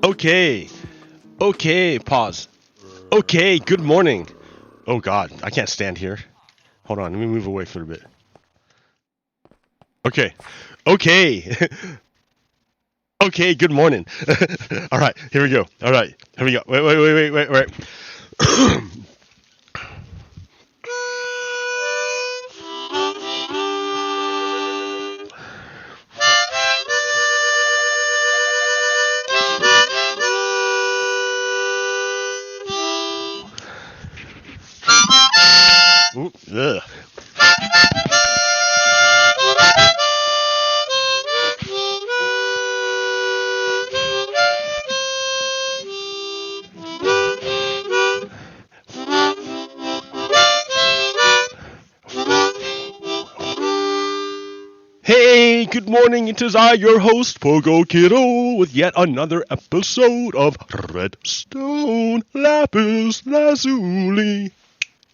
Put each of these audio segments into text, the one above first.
Okay. Okay, pause. Okay, good morning. Oh god, I can't stand here. Hold on, let me move away for a bit. Okay. Okay. Okay, good morning. Alright, here we go. Alright, here we go. Wait. Ooh, ugh. Hey, good morning. It is I, your host, PoGokeRo, with yet another episode of Redstone Lapis Lazuli.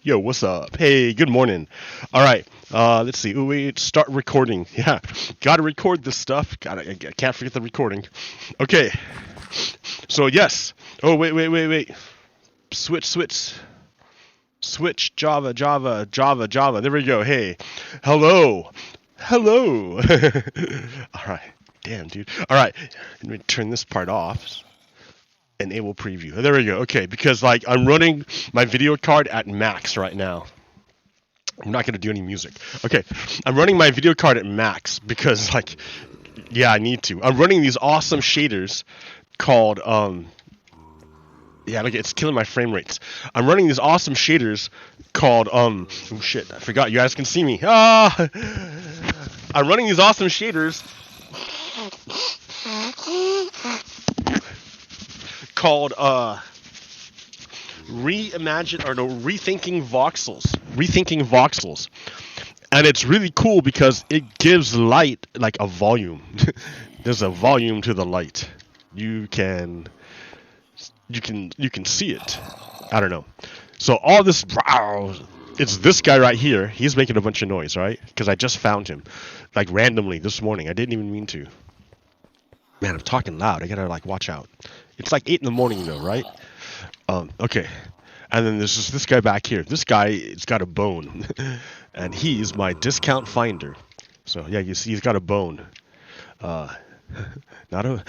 Yo, what's up? Hey, good morning. All right, let's see. Ooh, wait, start recording. Yeah, gotta record this stuff. I can't forget the recording. Okay, so yes. Oh, wait. Switch. Java. There we go. Hey, hello. All right. Damn, dude. All right, let me turn this part off. Enable preview. There we go. Okay, because like I'm running my video card at max right now. I'm not gonna do any music. Okay, I'm running my video card at max because like, yeah, I need to. I'm running these awesome shaders called yeah, look, it's killing my frame rates. I'm running these awesome shaders called oh shit, I forgot. You guys can see me. Ah, I'm running these awesome shaders called rethinking voxels, and it's really cool because it gives light like a volume. There's a volume to the light. You can see it. I don't know. So all this, it's this guy right here. He's making a bunch of noise, right? Because I just found him like randomly this morning. I didn't even mean to. Man, I'm talking loud. I gotta like watch out. It's like 8 in the morning though, right? Okay. And then there's just this guy back here. This guy, it's got a bone, and he's my discount finder. So yeah, you see, he's got a bone. Not a,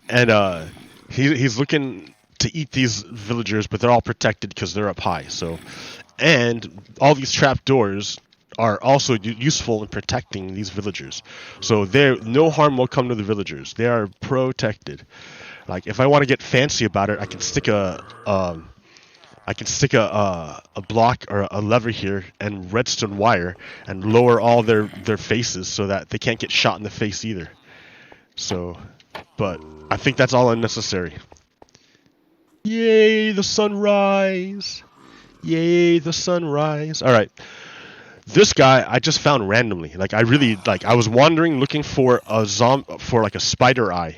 and he's looking to eat these villagers, but they're all protected because they're up high. So, and all these trap doors are also useful in protecting these villagers. So there, no harm will come to the villagers. They are protected. Like if I want to get fancy about it, I can stick a block or a lever here and redstone wire and lower all their faces so that they can't get shot in the face either. So, but I think that's all unnecessary. Yay, the sunrise! Yay, the sunrise! All right. This guy I just found randomly. Like I was wandering looking for a like a spider eye.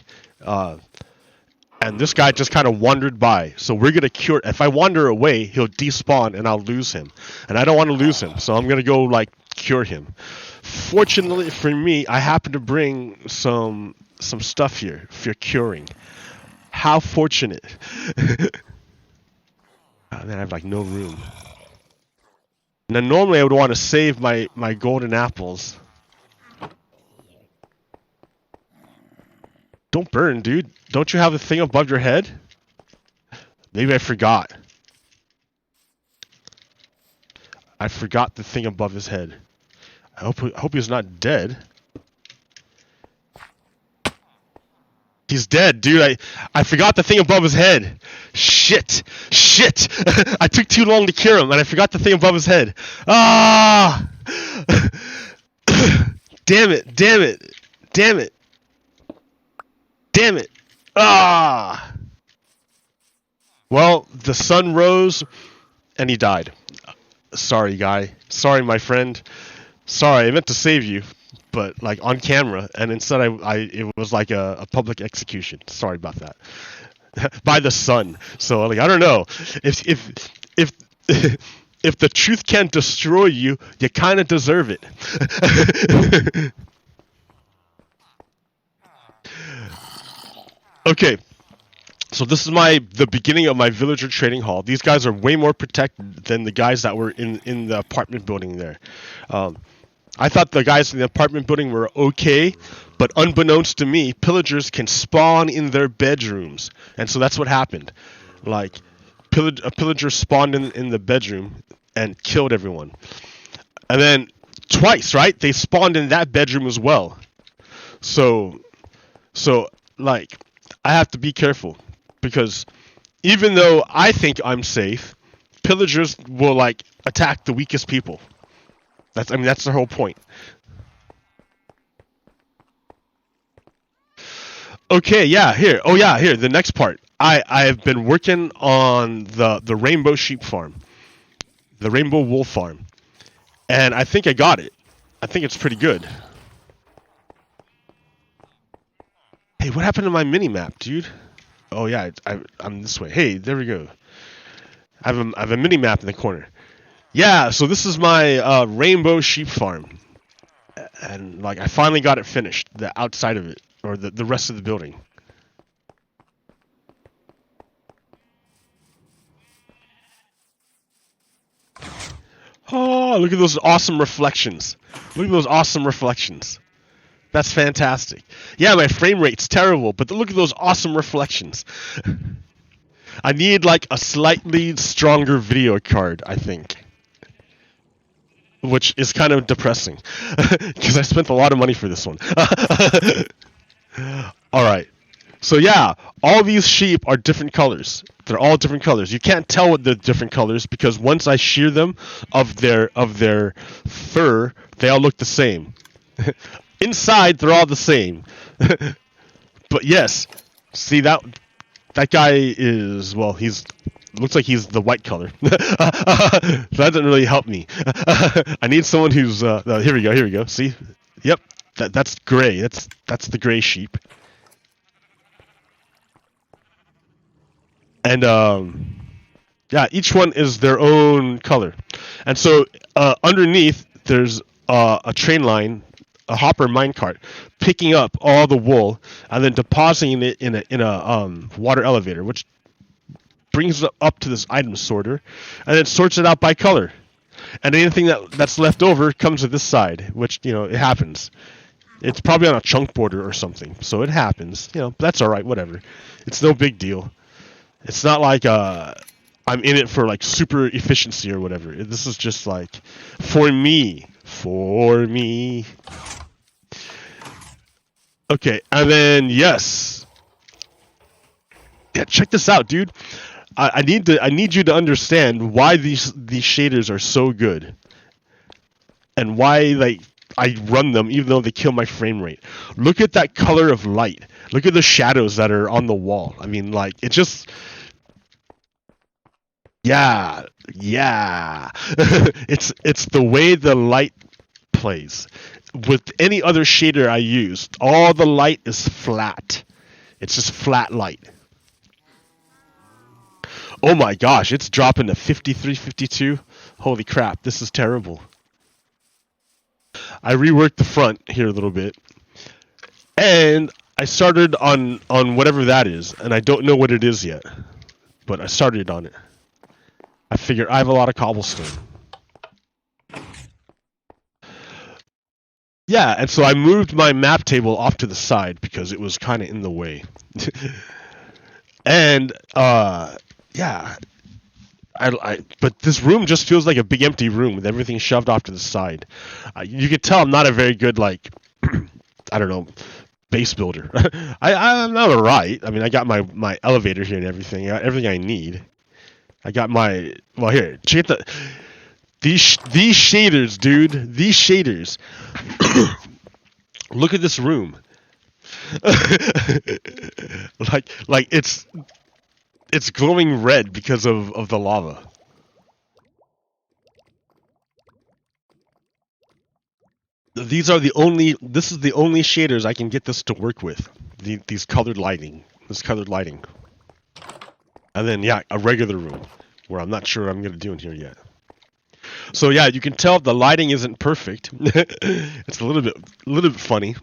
And this guy just kind of wandered by. So we're going to cure. If I wander away, he'll despawn and I'll lose him. And I don't want to lose him. So I'm going to go like cure him. Fortunately for me, I happen to bring some stuff here for curing. How fortunate. Oh, man, I have like no room. Now normally I would want to save my golden apples. Don't burn, dude. Don't you have the thing above your head? Maybe I forgot. I forgot the thing above his head. I hope he's not dead. He's dead, dude. I forgot the thing above his head. Shit. I took too long to cure him, and I forgot the thing above his head. Ah! Damn it. Ah! Well, the sun rose, and he died. Sorry, guy. Sorry, my friend. Sorry, I meant to save you, but like on camera, and instead it was like a public execution. Sorry about that. By the sun. So like I don't know if if the truth can't destroy you, you kind of deserve it. Okay. So this is the beginning of my villager trading hall. These guys are way more protected than the guys that were in the apartment building there. I thought the guys in the apartment building were okay, but unbeknownst to me, pillagers can spawn in their bedrooms, and so that's what happened. Like, a pillager spawned in the bedroom and killed everyone, and then twice, right? They spawned in that bedroom as well. So like, I have to be careful because even though I think I'm safe, pillagers will like attack the weakest people. That's the whole point. Okay, yeah, here. Oh yeah, here, the next part. I've been working on the rainbow sheep farm. The rainbow wool farm. And I think I got it. I think it's pretty good. Hey, what happened to my mini map, dude? Oh yeah, I'm this way. Hey, there we go. I have a mini map in the corner. Yeah, so this is my rainbow sheep farm, and like I finally got it finished, the outside of it, or the rest of the building. Oh, look at those awesome reflections. Look at those awesome reflections. That's fantastic. Yeah, my frame rate's terrible, but look at those awesome reflections. I need like a slightly stronger video card, I think. Which is kind of depressing because I spent a lot of money for this one. Alright. So yeah, all these sheep are different colors. They're all different colors. You can't tell what the different colors because once I shear them of their fur, they all look the same. Inside, they're all the same. But yes, see that guy is, well, looks like he's the white color. That doesn't really help me. I need someone who's here we go. See? Yep. That's gray. That's the gray sheep. And yeah, each one is their own color. And so underneath there's a train line, a hopper minecart, picking up all the wool and then depositing it in a water elevator, which brings it up to this item sorter, and then sorts it out by color. And anything that's left over comes to this side, which, it happens. It's probably on a chunk border or something, so it happens. That's all right, whatever. It's no big deal. It's not like I'm in it for like super efficiency or whatever. This is just like for me. Okay, and then yes. Yeah, check this out, dude. I need you to understand why these shaders are so good, and why I run them even though they kill my frame rate. Look at that color of light. Look at the shadows that are on the wall. I mean, like, it just, yeah. It's the way the light plays. With any other shader I use, all the light is flat. It's just flat light. Oh my gosh, it's dropping to 53, 52. Holy crap, this is terrible. I reworked the front here a little bit. And I started on whatever that is. And I don't know what it is yet. But I started on it. I figure I have a lot of cobblestone. Yeah, and so I moved my map table off to the side because it was kind of in the way. And, yeah, but this room just feels like a big empty room with everything shoved off to the side. You can tell I'm not a very good, like, I don't know, base builder. I'm not alright. I mean, I got my elevator here and everything. I got everything I need. I got my, well, here, check the, these shaders, dude. These shaders. Look at this room. like it's glowing red because of the lava. This is the only shaders I can get this to work with. This colored lighting. And then, yeah, a regular room where I'm not sure what I'm going to do in here yet. So yeah, you can tell the lighting isn't perfect. It's a little bit funny.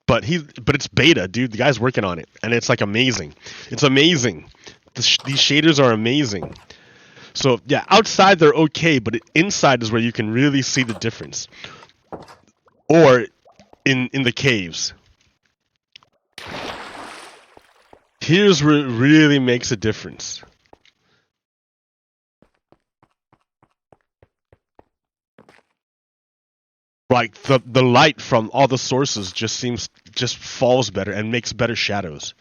but it's beta, dude. The guy's working on it, and it's like amazing. It's amazing. These shaders are amazing. So yeah, outside they're okay, but inside is where you can really see the difference. Or in the caves. Here's where it really makes a difference. Like the light from all the sources just falls better and makes better shadows.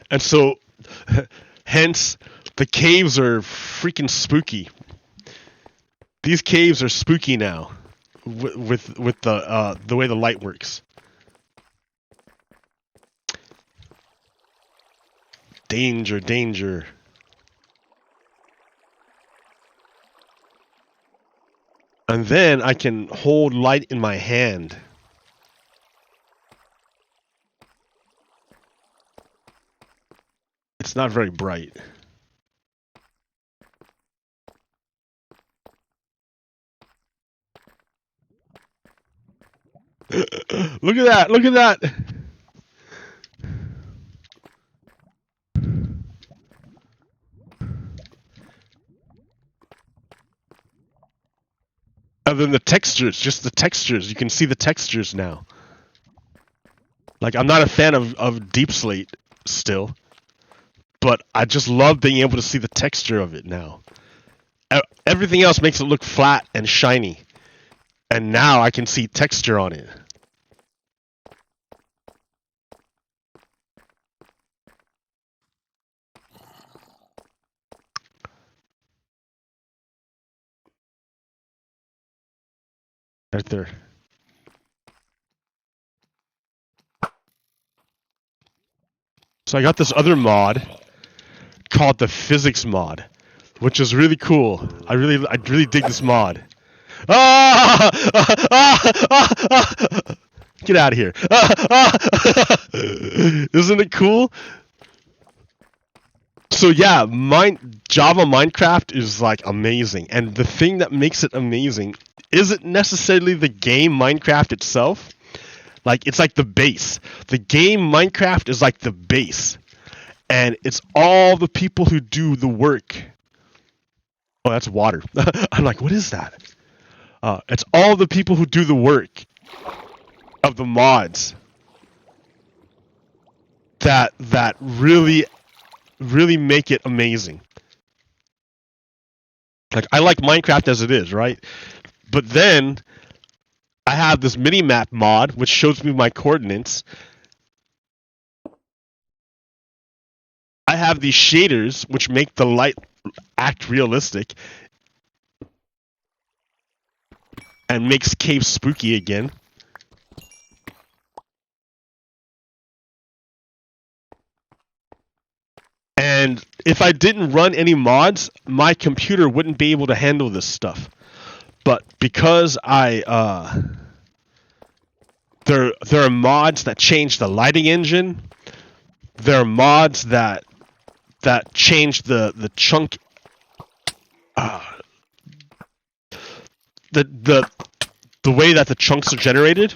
And so, hence, the caves are freaking spooky. These caves are spooky now, with the way the light works. Danger, danger. And then I can hold light in my hand. It's not very bright. Look at that! Look at that! And then the textures, just the textures. You can see the textures now. Like, I'm not a fan of Deep Slate still, but I just love being able to see the texture of it now. Everything else makes it look flat and shiny, and now I can see texture on it. Right there. So I got this other mod called the physics mod, which is really cool. I really dig this mod. Ah! Get out of here. Isn't it cool? So yeah, Java Minecraft is like amazing, and the thing that makes it amazing isn't necessarily the game Minecraft itself. Like, it's like the base. The game Minecraft is like the base, and it's all the people who do the work. Oh, that's water. I'm like, what is that? It's all the people who do the work of the mods that really make it amazing. Like, I like Minecraft as it is, right? But then I have this mini-map mod which shows me my coordinates. I have these shaders which make the light act realistic and makes caves spooky again. And if I didn't run any mods, my computer wouldn't be able to handle this stuff. But because there are mods that change the lighting engine. There are mods that change the chunk, the way that the chunks are generated.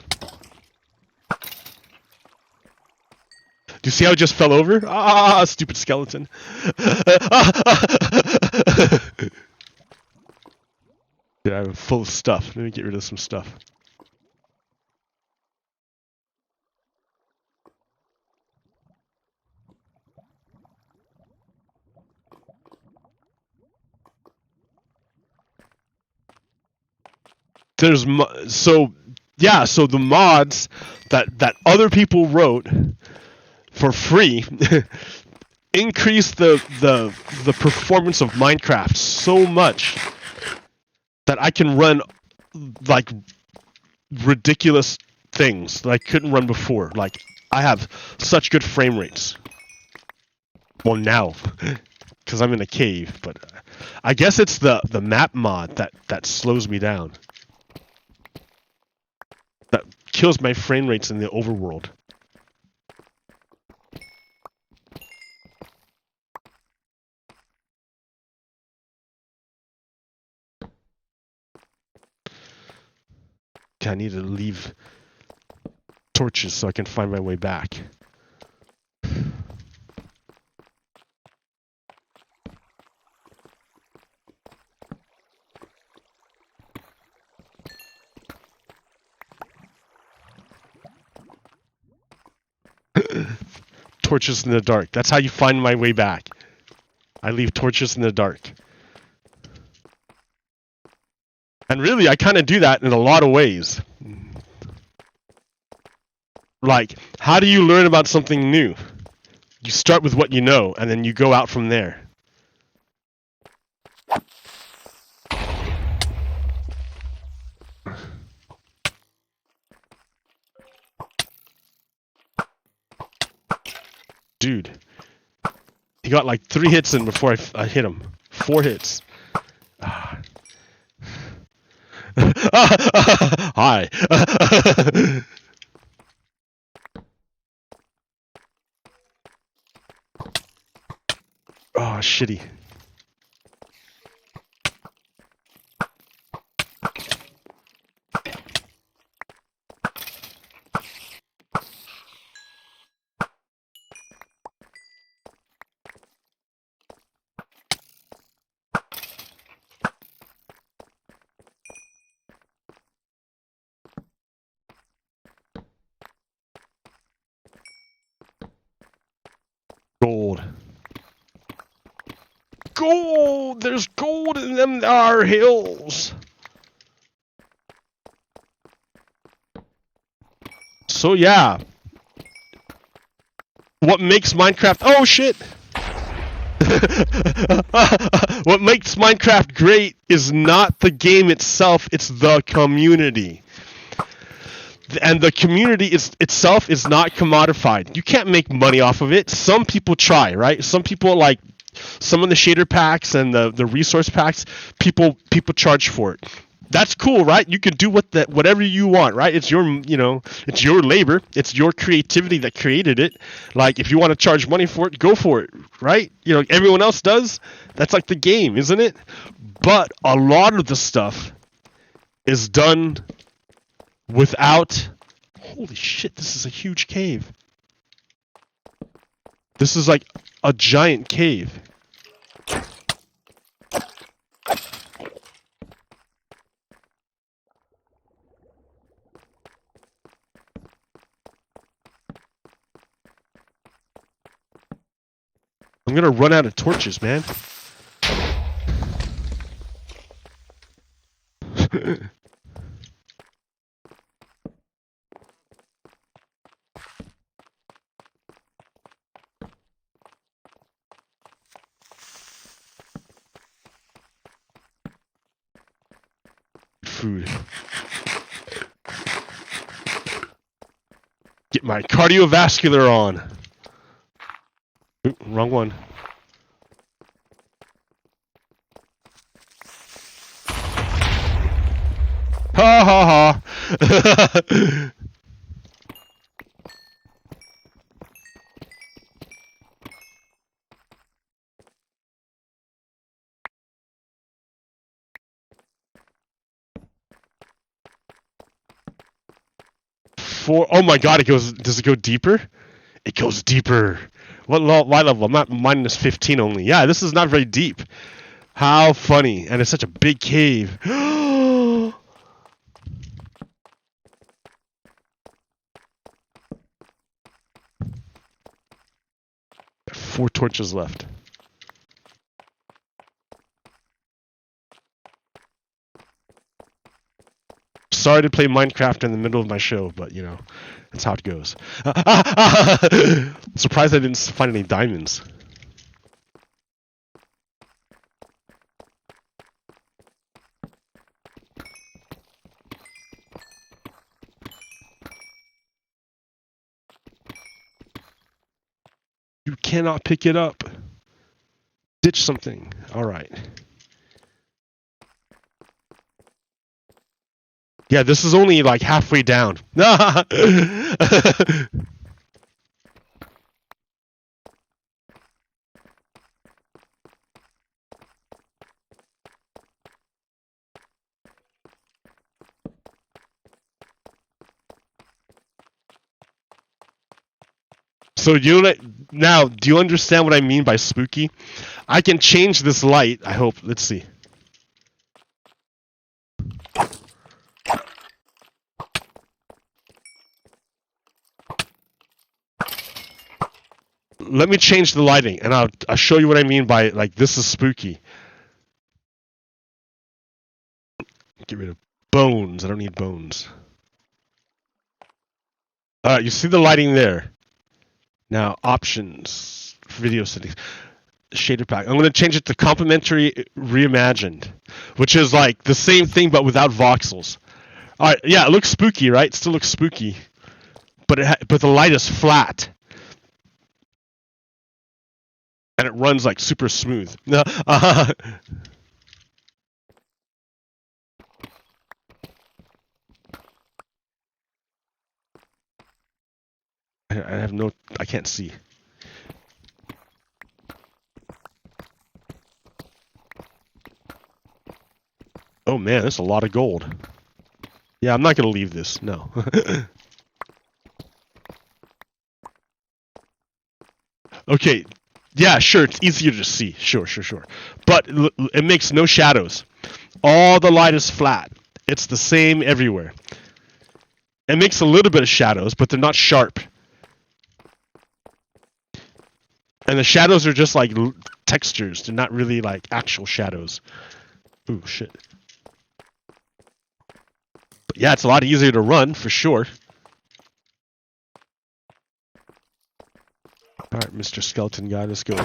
Do you see how it just fell over? Ah, stupid skeleton. Yeah, I'm full of stuff. Let me get rid of some stuff. So the mods that other people wrote for free increase the performance of Minecraft so much that I can run like ridiculous things that I couldn't run before. Like, I have such good frame rates. Well, now, because I'm in a cave, but I guess it's the map mod that slows me down. That kills my frame rates in the overworld. I need to leave torches so I can find my way back. Torches in the dark. That's how you find my way back. I leave torches in the dark. And really, I kind of do that in a lot of ways. Like, how do you learn about something new? You start with what you know, and then you go out from there. Dude. He got like 3 hits in before I hit him. 4 hits. Hi. Oh, shitty. Gold. Gold! There's gold in them our hills! So yeah. What makes Minecraft... Oh shit! What makes Minecraft great is not the game itself, it's the community. And the community itself is not commodified. You can't make money off of it. Some people try, right? Some people, like some of the shader packs and the resource packs, people charge for it. That's cool, right? You can do whatever you want, right? It's your, it's your labor. It's your creativity that created it. Like, if you want to charge money for it, go for it, right? Everyone else does. That's like the game, isn't it? But a lot of the stuff is done without... Holy shit, this is a huge cave. This is like a giant cave. I'm gonna run out of torches, man. Food. Get my cardiovascular on. Ooh, wrong one. Ha ha ha. Oh my god, does it go deeper? It goes deeper. What level? I'm at minus 15 only. Yeah, this is not very deep. How funny. And it's such a big cave. 4 torches left. Sorry to play Minecraft in the middle of my show, but that's how it goes. Surprised I didn't find any diamonds. You cannot pick it up. Ditch something. Alright. Yeah, this is only like halfway down. So now, do you understand what I mean by spooky? I can change this light, I hope. Let's see. Let me change the lighting, and I'll show you what I mean by, like, this is spooky. Get rid of bones. I don't need bones. You see the lighting there. Now, options, video settings, shader pack. I'm going to change it to complementary reimagined, which is like the same thing but without voxels. All right, yeah, it looks spooky, right? It still looks spooky, but the light is flat. And it runs like super smooth. I I can't see. Oh man, that's a lot of gold. Yeah, I'm not gonna leave this, no. Okay, yeah, sure, it's easier to see, sure. But it makes no shadows. All the light is flat. It's the same everywhere. It makes a little bit of shadows, but they're not sharp. And the shadows are just like textures. They're not really like actual shadows. Ooh, shit. But yeah, it's a lot easier to run, for sure. Alright, Mr. Skeleton Guy, let's go.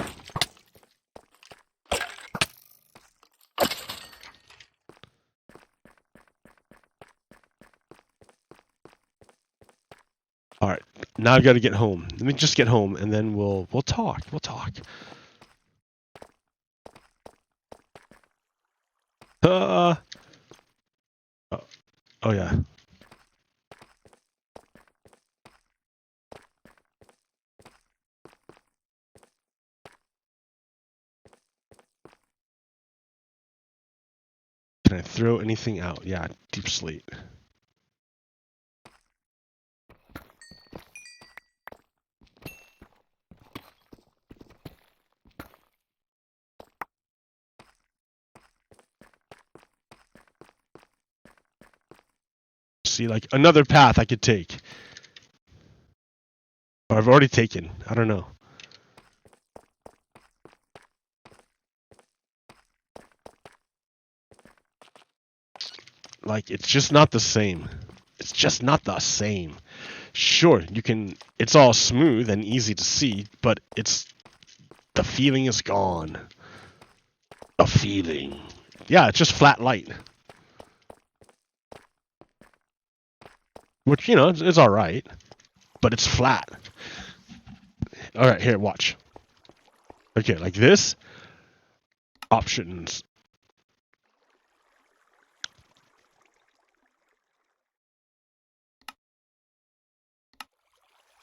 Alright, now I've got to get home. Let me just get home, and then we'll talk. We'll talk. Oh yeah. Can I throw anything out? Yeah, deep slate. See, like another path I could take. Or I've already taken. I don't know. Like, it's just not the same. It's just not the same. Sure, it's all smooth and easy to see, but the feeling is gone. The feeling. Yeah, it's just flat light. Which, it's alright. But it's flat. Alright, here, watch. Okay, like this. Options.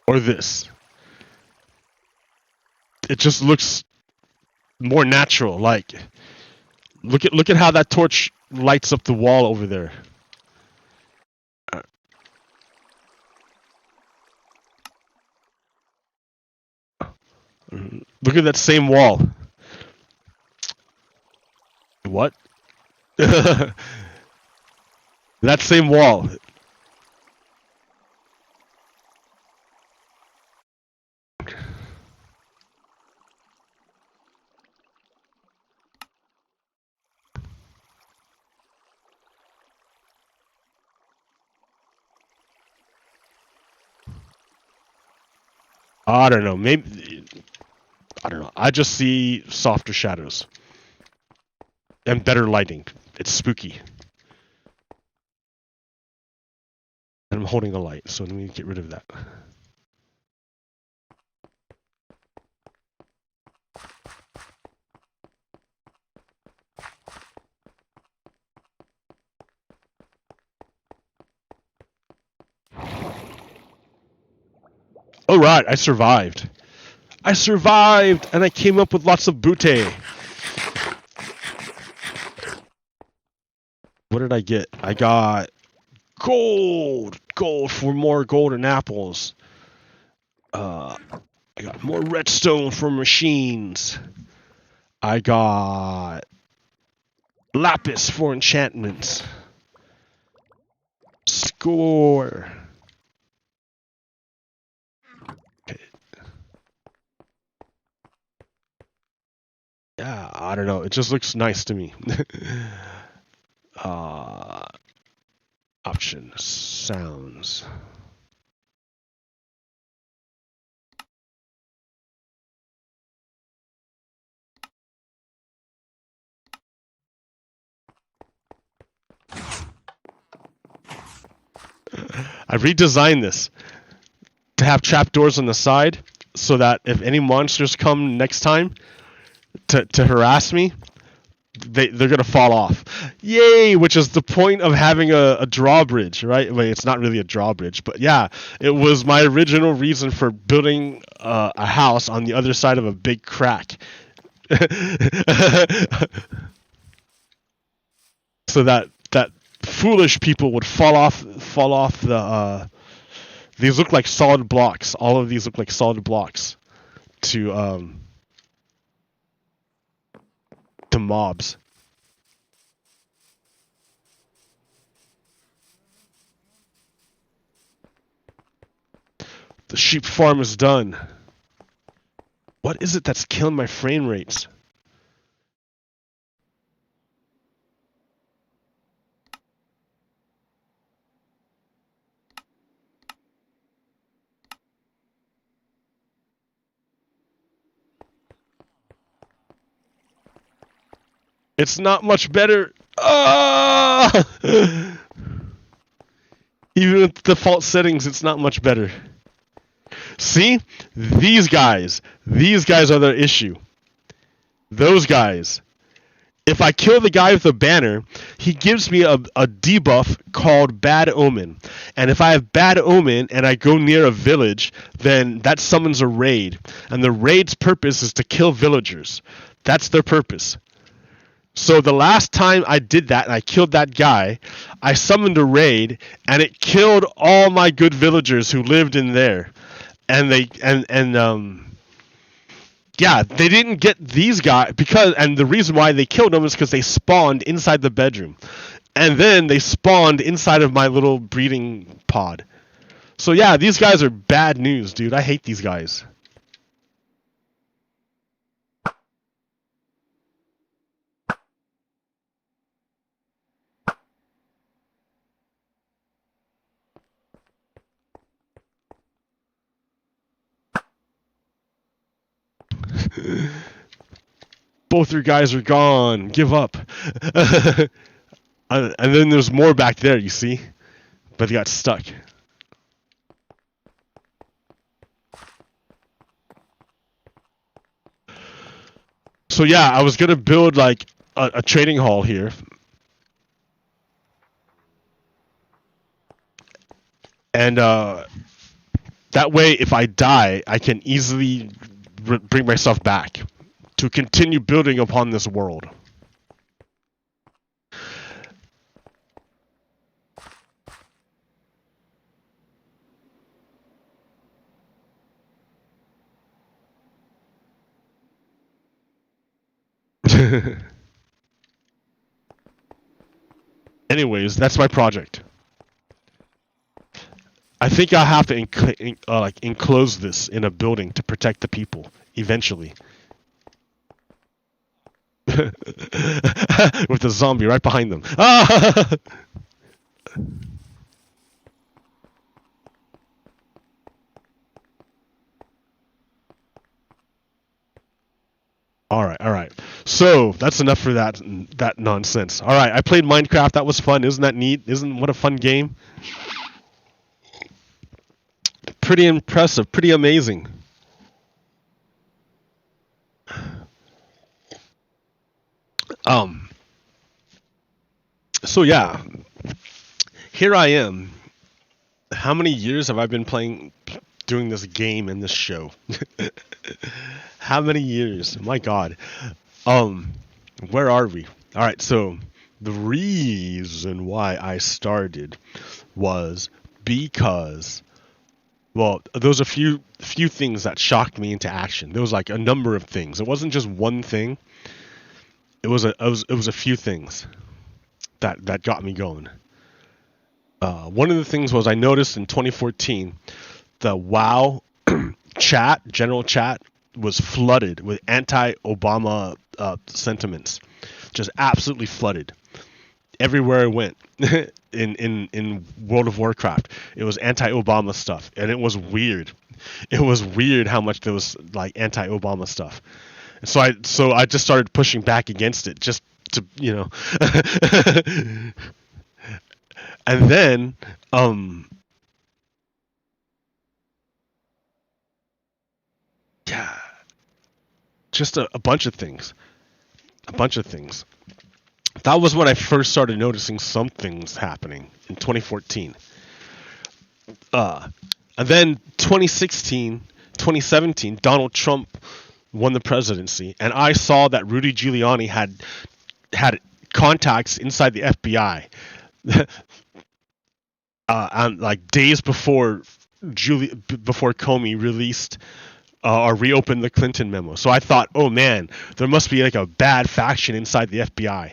Or this. It just looks more natural. Like, look at how that torch lights up the wall over there. Look at that same wall. What? That same wall. I don't know. Maybe. I don't know. I just see softer shadows. And better lighting. It's spooky. And I'm holding a light, so let me get rid of that. Alright, I survived. I survived, and I came up with lots of booty. What did I get? I got gold. Gold for more golden apples. I got more redstone for machines. I got lapis for enchantments. Score. Okay. Yeah, I don't know. It just looks nice to me. Options, sounds. I redesigned this to have trapdoors on the side so that if any monsters come next time to harass me, they're gonna fall off. Yay! Which is the point of having a drawbridge, right? Well, it's not really a drawbridge, but yeah, it was my original reason for building a house on the other side of a big crack, so that foolish people would fall off the. These look like solid blocks. All of these look like solid blocks to mobs. The sheep farm is done. What is it that's killing my frame rates? It's not much better. Ah! Even with the default settings, it's not much better. See? These guys are the issue. Those guys. If I kill the guy with the banner, he gives me a debuff called Bad Omen. And if I have Bad Omen and I go near a village, then that summons a raid. And the raid's purpose is to kill villagers. That's their purpose. So the last time I did that and I killed that guy, I summoned a raid and it killed all my good villagers who lived in there. And they yeah, they didn't get these guys and the reason why they killed them is because they spawned inside the bedroom. And then they spawned inside of my little breeding pod. So yeah, these guys are bad news, dude. I hate these guys. Both your guys are gone. Give up. And then there's more back there, you see? But they got stuck. So yeah, I was gonna build like a trading hall here. And that way, if I die, I can easily bring myself back to continue building upon this world. Anyways, that's my project. I think I'll have to enclose this in a building to protect the people eventually. With the zombie right behind them. Ah! All right. So that's enough for that nonsense. All right, I played Minecraft. That was fun. Isn't that neat? What a fun game? Pretty impressive. Pretty amazing. So yeah, here I am. How many years have I been doing this game and this show? How many years? My God. Where are we? All right. So the reason why I started was because Well, there was a few things that shocked me into action. There was like a number of things. It wasn't just one thing. It was a few things that got me going. One of the things was I noticed in 2014 the WoW general chat was flooded with anti-Obama sentiments, just absolutely flooded everywhere I went. in World of Warcraft, it was anti-Obama stuff, and it was weird. It was weird how much there was like anti-Obama stuff. So I just started pushing back against it, just to and then yeah, just a bunch of things, a bunch of things. That was when I first started noticing some things happening in 2014. And then 2016, 2017, Donald Trump won the presidency, and I saw that Rudy Giuliani had contacts inside the FBI, and like days before Comey released or reopened the Clinton memo. So I thought, oh man, there must be like a bad faction inside the FBI.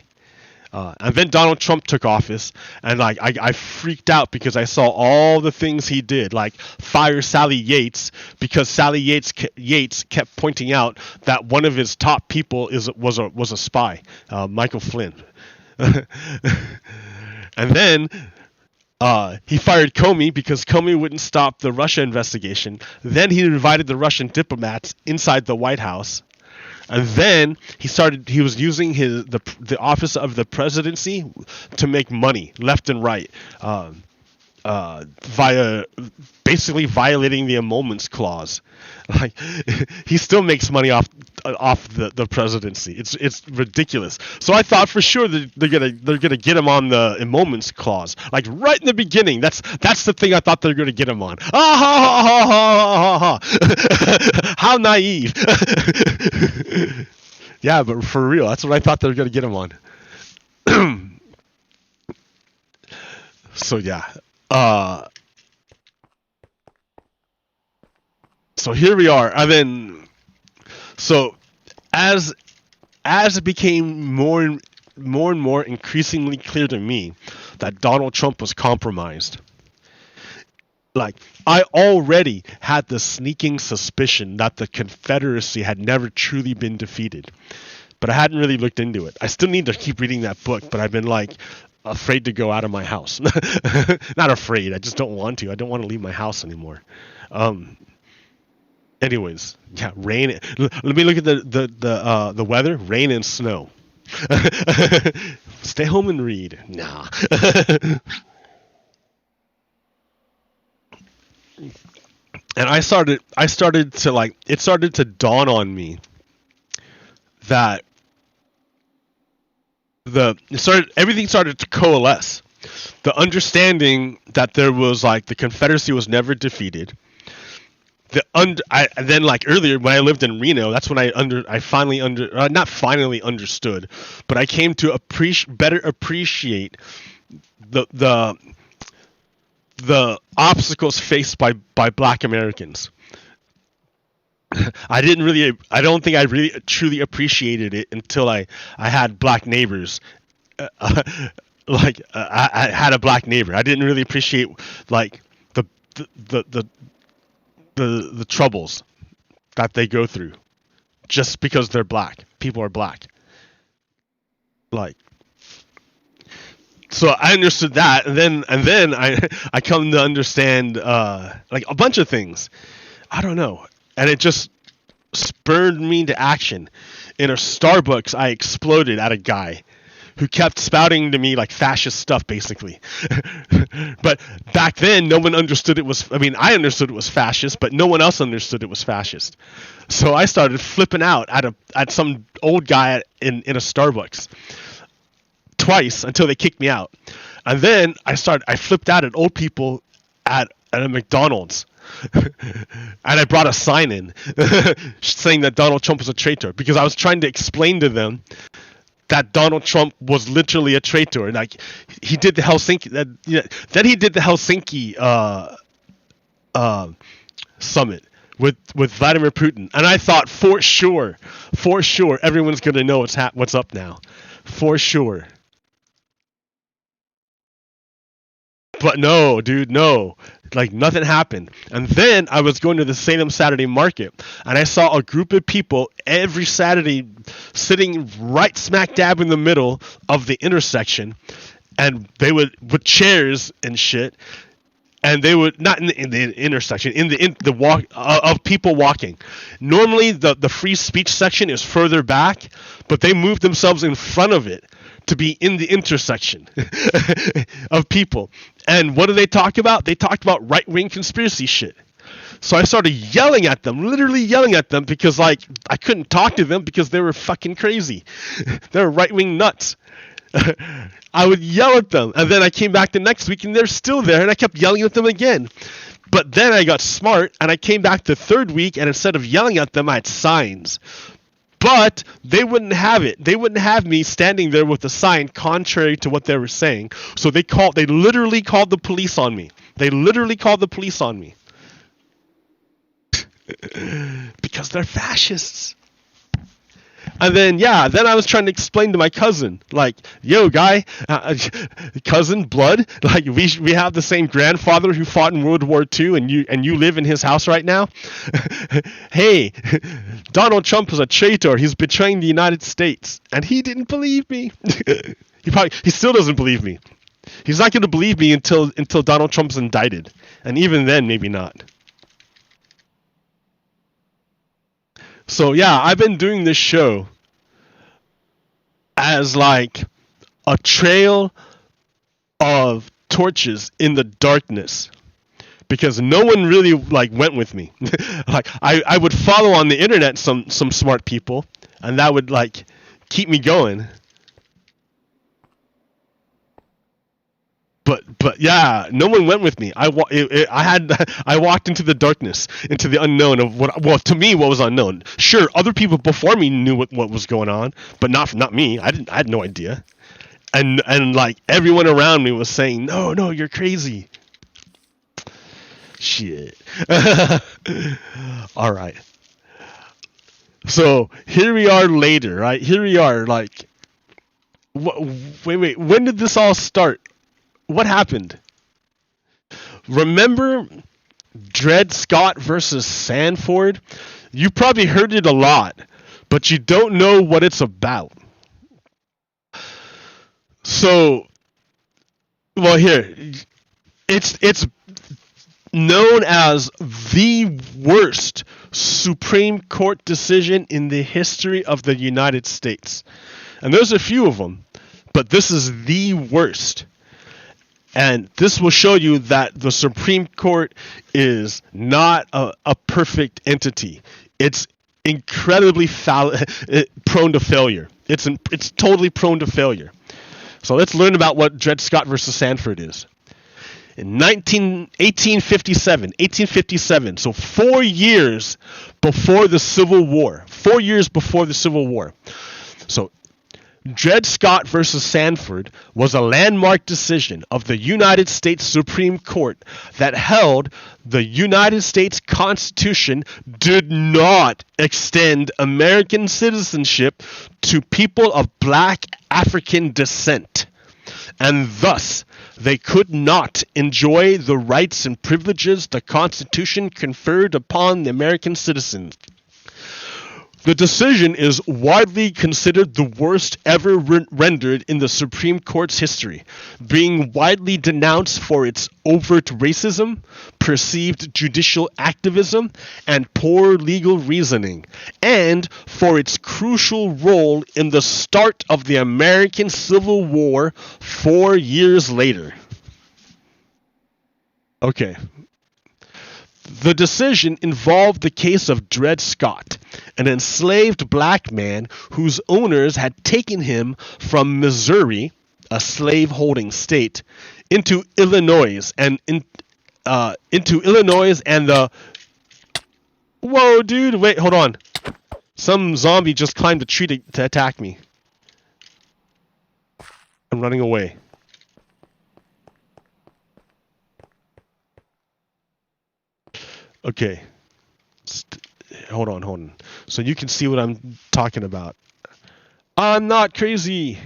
And then Donald Trump took office, and like I freaked out because I saw all the things he did, like fire Sally Yates because Sally Yates kept pointing out that one of his top people was a spy, Michael Flynn. And then he fired Comey because Comey wouldn't stop the Russia investigation. Then he invited the Russian diplomats inside the White House. And then he was using the office of the presidency to make money left and right, via basically violating the emoluments clause. Like he still makes money off the presidency. It's ridiculous. So I thought for sure that they're gonna get him on the emoluments clause, like right in the beginning. That's the thing I thought they were gonna get him on. How naive. Yeah, but for real, that's what I thought they were gonna get him on. So yeah. So here we are. And then, so as it became more and more increasingly clear to me that Donald Trump was compromised, like I already had the sneaking suspicion that the Confederacy had never truly been defeated, but I hadn't really looked into it. I still need to keep reading that book, but I've been like afraid to go out of my house. Not afraid, I just don't want to. I don't want to leave my house anymore. Anyways, yeah, rain. Let me look at the weather. Rain and snow. Stay home and read. Nah. And I started to like, it started to dawn on me that everything started to coalesce. The understanding that there was like the Confederacy was never defeated. And then like earlier when I lived in Reno, that's when I finally not finally understood, but I came to better appreciate the obstacles faced by Black Americans. I don't think I really truly appreciated it until I had Black neighbors. I had a Black neighbor. I didn't really appreciate like the troubles that they go through just because they're Black. People are Black. Like, so I understood that, and then I come to understand like a bunch of things. I don't know, and it just spurred me to action. In a Starbucks, I exploded at a guy who kept spouting to me like fascist stuff, basically. But back then, no one understood it was. I mean, I understood it was fascist, but no one else understood it was fascist. So I started flipping out at some old guy in a Starbucks twice until they kicked me out, and then I flipped out at old people at a McDonald's. And I brought a sign in saying that Donald Trump was a traitor because I was trying to explain to them that Donald Trump was literally a traitor, and like he did the Helsinki. Then he did the Helsinki summit with Vladimir Putin, and I thought for sure, everyone's gonna know what's up now, for sure. But no, dude, no. Like nothing happened. And then I was going to the Salem Saturday Market, and I saw a group of people every Saturday sitting right smack dab in the middle of the intersection, and they would with chairs and shit, and they would not in the intersection in the walk of people walking. Normally the free speech section is further back, but they moved themselves in front of it to be in the intersection of people. And what do they talk about? They talked about right-wing conspiracy shit. So I started yelling at them, literally yelling at them, because like I couldn't talk to them because they were fucking crazy. They were right-wing nuts. I would yell at them, and then I came back the next week and they're still there, and I kept yelling at them again. But then I got smart and I came back the third week, and instead of yelling at them, I had signs. But they wouldn't have it. They wouldn't have me standing there with a sign contrary to what they were saying. So they literally called the police on me. Because they're fascists. And then I was trying to explain to my cousin, like, yo, guy, cousin, blood, like we have the same grandfather who fought in World War II, and you live in his house right now. Hey, Donald Trump is a traitor. He's betraying the United States, and he didn't believe me. He still doesn't believe me. He's not going to believe me until Donald Trump's indicted, and even then, maybe not. So yeah, I've been doing this show as like a trail of torches in the darkness, because no one really like went with me. Like I would follow on the internet some smart people, and that would like keep me going. But yeah, no one went with me. I walked into the darkness, into the unknown of what to me was unknown. Sure, other people before me knew what was going on, but not me. I had no idea. And like everyone around me was saying, no, you're crazy. Shit. All right. So here we are later, right? Here we are, like, wait. When did this all start? What happened? Remember Dred Scott versus Sanford? You probably heard it a lot, but you don't know what it's about. So, well, here, it's known as the worst Supreme Court decision in the history of the United States. And there's a few of them, but this is the worst. And this will show you that the Supreme Court is not a perfect entity. It's incredibly prone to failure. It's totally prone to failure. So let's learn about what Dred Scott versus Sanford is. In 1857, so 4 years before the Civil War. 4 years before the Civil War. So Dred Scott versus Sanford was a landmark decision of the United States Supreme Court that held the United States Constitution did not extend American citizenship to people of black African descent, and thus they could not enjoy the rights and privileges the Constitution conferred upon the American citizens. The decision is widely considered the worst ever rendered in the Supreme Court's history, being widely denounced for its overt racism, perceived judicial activism, and poor legal reasoning, and for its crucial role in the start of the American Civil War 4 years later. Okay. The decision involved the case of Dred Scott, an enslaved black man whose owners had taken him from Missouri, a slave-holding state, into Illinois and the. Whoa, dude! Wait, hold on. Some zombie just climbed a tree to attack me. I'm running away. Okay. Hold on. So you can see what I'm talking about. I'm not crazy.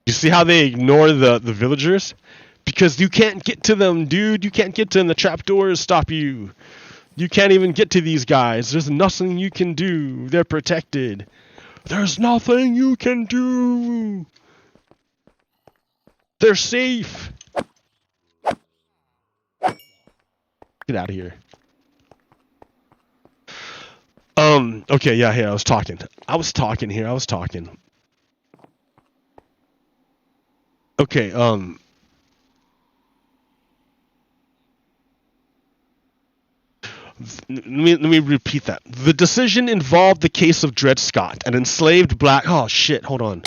You see how they ignore the villagers? Because you can't get to them, dude. You can't get to them. The trapdoors stop you. You can't even get to these guys. There's nothing you can do. They're protected. There's nothing you can do. They're safe. Get out of here. Okay, yeah, I was talking. Okay, let me repeat that. The decision involved the case of Dred Scott, an enslaved black... Oh, shit, hold on.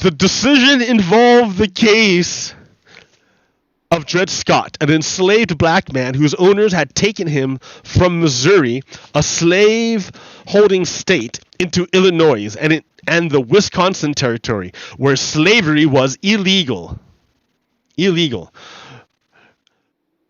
The decision involved the case of Dred Scott, an enslaved black man whose owners had taken him from Missouri, a slave-holding state, into Illinois and the Wisconsin Territory, where slavery was illegal.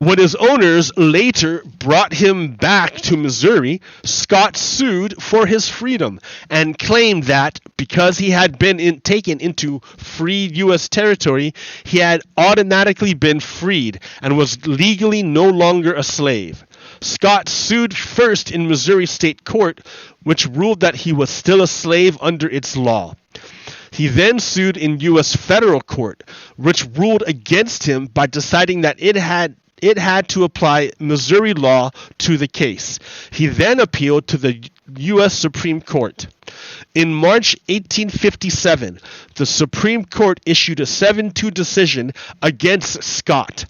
When his owners later brought him back to Missouri, Scott sued for his freedom and claimed that because he had been taken into free U.S. territory, he had automatically been freed and was legally no longer a slave. Scott sued first in Missouri State Court, which ruled that he was still a slave under its law. He then sued in U.S. Federal Court, which ruled against him by deciding that it had to apply Missouri law to the case. He then appealed to the U.S. Supreme Court. In March 1857, the Supreme Court issued a 7-2 decision against Scott.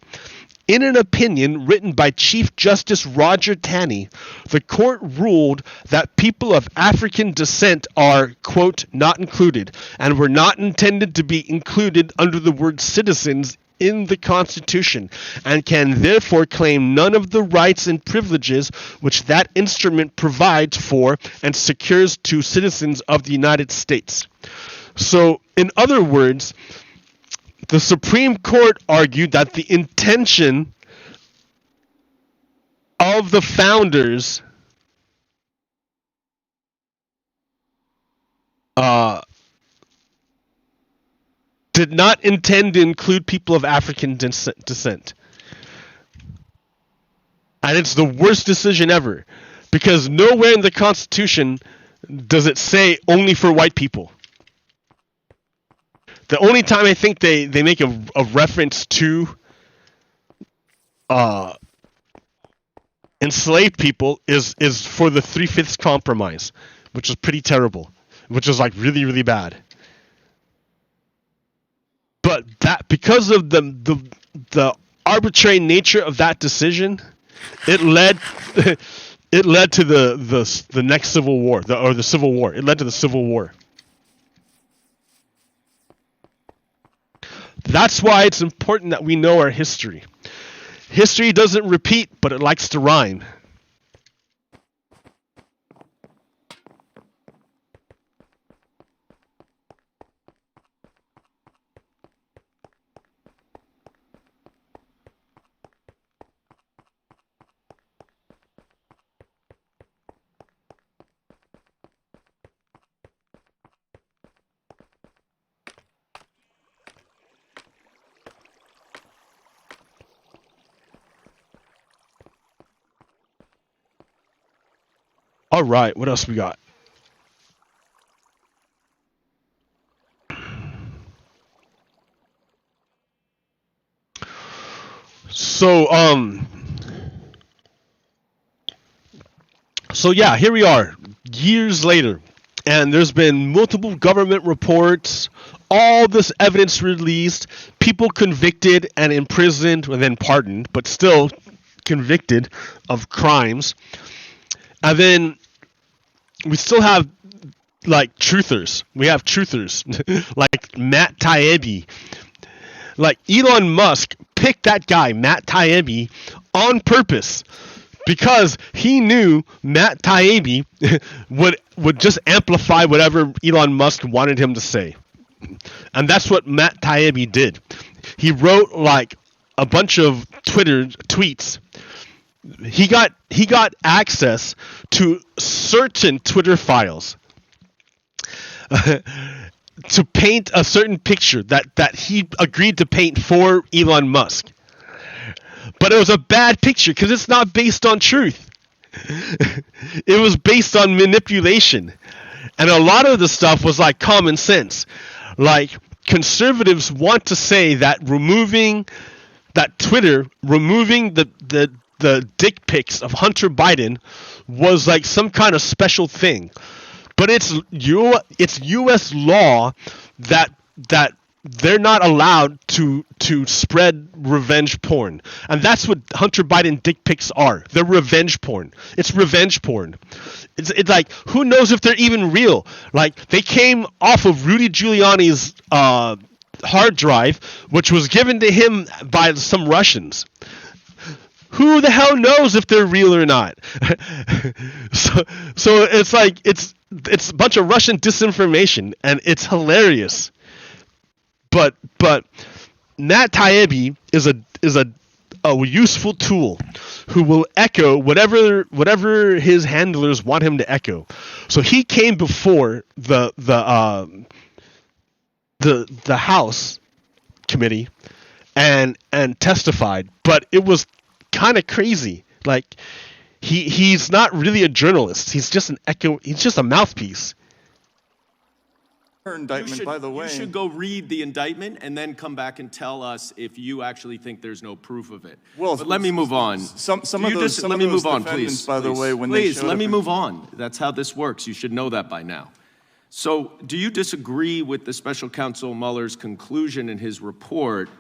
In an opinion written by Chief Justice Roger Taney, the court ruled that people of African descent are, quote, not included, and were not intended to be included under the word citizens in the Constitution, and can therefore claim none of the rights and privileges which that instrument provides for and secures to citizens of the United States. So, in other words, the Supreme Court argued that the intention of the founders did not intend to include people of African descent. And it's the worst decision ever, because nowhere in the Constitution does it say only for white people. The only time I think they make a reference to enslaved people is for the 3/5 compromise, which is pretty terrible, which is like really, really bad. But that, because of the arbitrary nature of that decision, it led to the next Civil War, the Civil War. It led to the Civil War. That's why it's important that we know our history. History doesn't repeat, but it likes to rhyme. All right, what else we got? So yeah, here we are, years later, and there's been multiple government reports, all this evidence released, people convicted and imprisoned, and then pardoned, but still convicted of crimes. And then we still have like truthers. We have truthers like Matt Taibbi. Like Elon Musk picked that guy, Matt Taibbi, on purpose because he knew Matt Taibbi would just amplify whatever Elon Musk wanted him to say. And that's what Matt Taibbi did. He wrote like a bunch of Twitter tweets. He got access to certain Twitter files to paint a certain picture that he agreed to paint for Elon Musk. But it was a bad picture because it's not based on truth. It was based on manipulation. And a lot of the stuff was like common sense. Like conservatives want to say that removing the dick pics of Hunter Biden was like some kind of special thing. But it's U.S. law that they're not allowed to spread revenge porn. And that's what Hunter Biden dick pics are. They're revenge porn. It's revenge porn. It's like, who knows if they're even real? Like, they came off of Rudy Giuliani's hard drive, which was given to him by some Russians. Who the hell knows if they're real or not? So it's like, it's a bunch of Russian disinformation, and it's hilarious. But Matt Taibbi is a useful tool who will echo whatever his handlers want him to echo. So he came before the House committee and testified, but it was kind of crazy. Like he's not really a journalist. He's just an echo. He's just a mouthpiece. Indictment, by the way. You should go read the indictment and then come back and tell us if you actually think there's no proof of it. Well, but let me move on. Let me move on, please. By the way, when please let me move on. That's how this works. You should know that by now. So, do you disagree with the special counsel Mueller's conclusion in his report,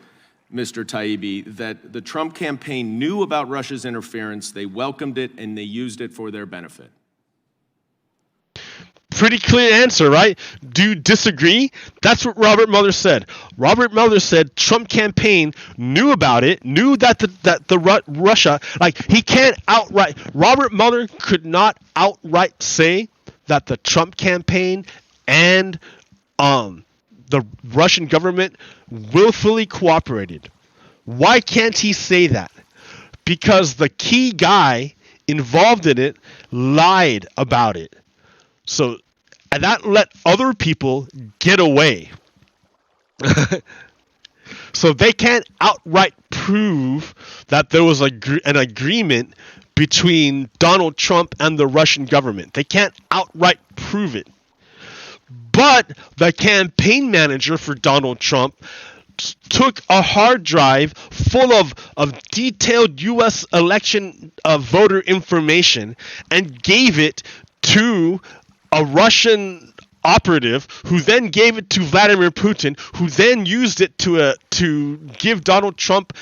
Mr. Taibbi, that the Trump campaign knew about Russia's interference, they welcomed it, and they used it for their benefit? Pretty clear answer, right? Do you disagree? That's what Robert Mueller said. Robert Mueller said Trump campaign knew about it, knew that Russia, like he can't outright, Robert Mueller could not outright say that the Trump campaign and the Russian government willfully cooperated. Why can't he say that? Because the key guy involved in it lied about it. So, and that let other people get away. So they can't outright prove that there was an agreement between Donald Trump and the Russian government. They can't outright prove it. But the campaign manager for Donald Trump took a hard drive full of detailed U.S. election voter information and gave it to a Russian operative, who then gave it to Vladimir Putin, who then used it to give Donald Trump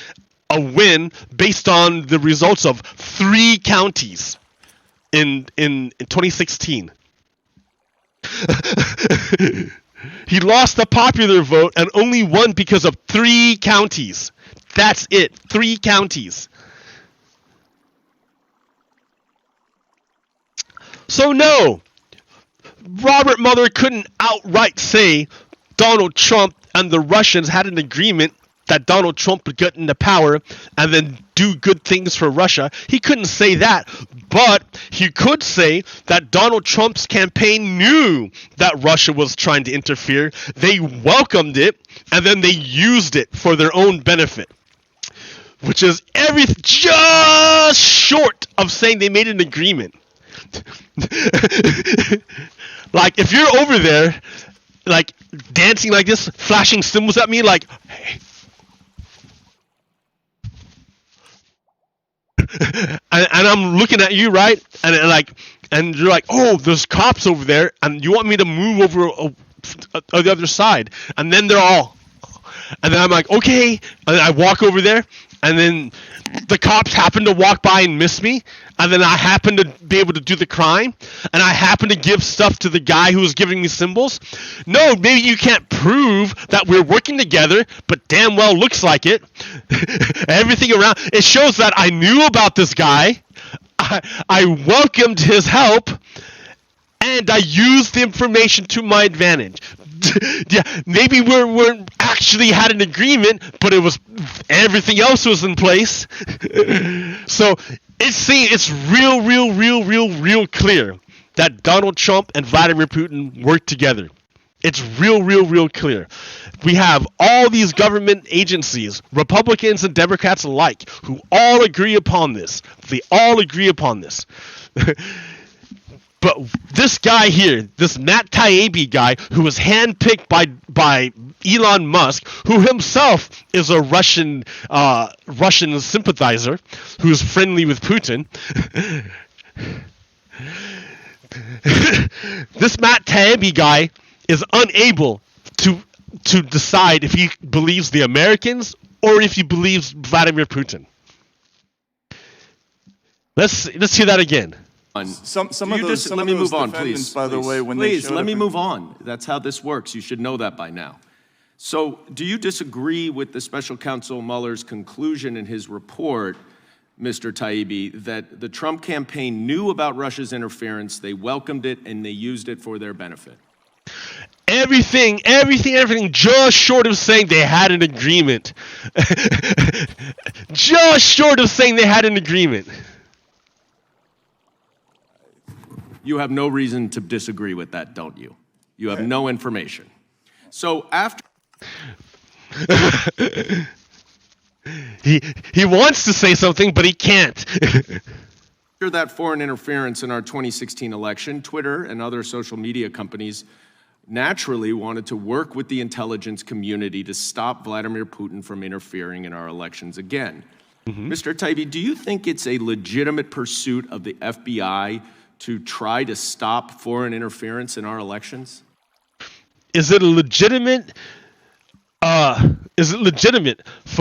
a win based on the results of 3 counties in 2016. He lost the popular vote and only won because of 3 counties. That's it. 3 counties. So no, Robert Mueller couldn't outright say Donald Trump and the Russians had an agreement that Donald Trump would get into power and then do good things for Russia. He couldn't say that, but he could say that Donald Trump's campaign knew that Russia was trying to interfere. They welcomed it, and then they used it for their own benefit, which is just short of saying they made an agreement. Like, if you're over there, like, dancing like this, flashing symbols at me, like, hey. and I'm looking at you, right? And you're like, oh, there's cops over there, and you want me to move over the other side. And then they're all, And then I'm like, okay. And then I walk over there, and then the cops happen to walk by and miss me, and then I happen to be able to do the crime, and I happen to give stuff to the guy who was giving me symbols. No, maybe you can't prove that we're working together, but damn well looks like it. Everything around, it shows that I knew about this guy, I welcomed his help, and I used the information to my advantage. Yeah, maybe we're actually had an agreement, but it was everything else was in place. So it's real clear that Donald Trump and Vladimir Putin work together. It's real clear. We have all these government agencies, Republicans and Democrats alike, who all agree upon this. They all agree upon this. But this guy here, this Matt Taibbi guy, who was handpicked by Elon Musk, who himself is a Russian sympathizer, who's friendly with Putin. This Matt Taibbi guy is unable to decide if he believes the Americans or if he believes Vladimir Putin. Let's hear that again. Some of those, let me move on, please. By the way, when please let me move on. That's how this works. You should know that by now. So, do you disagree with the special counsel Mueller's conclusion in his report, Mr. Taibbi, that the Trump campaign knew about Russia's interference, they welcomed it, and they used it for their benefit? Everything, just short of saying they had an agreement. Just short of saying they had an agreement. You have no reason to disagree with that, don't you? You have no information. So after... He wants to say something, but he can't. After that foreign interference in our 2016 election, Twitter and other social media companies naturally wanted to work with the intelligence community to stop Vladimir Putin from interfering in our elections again. Mr. Taibbi, do you think it's a legitimate pursuit of the FBI to try to stop foreign interference in our elections? Is it legitimate for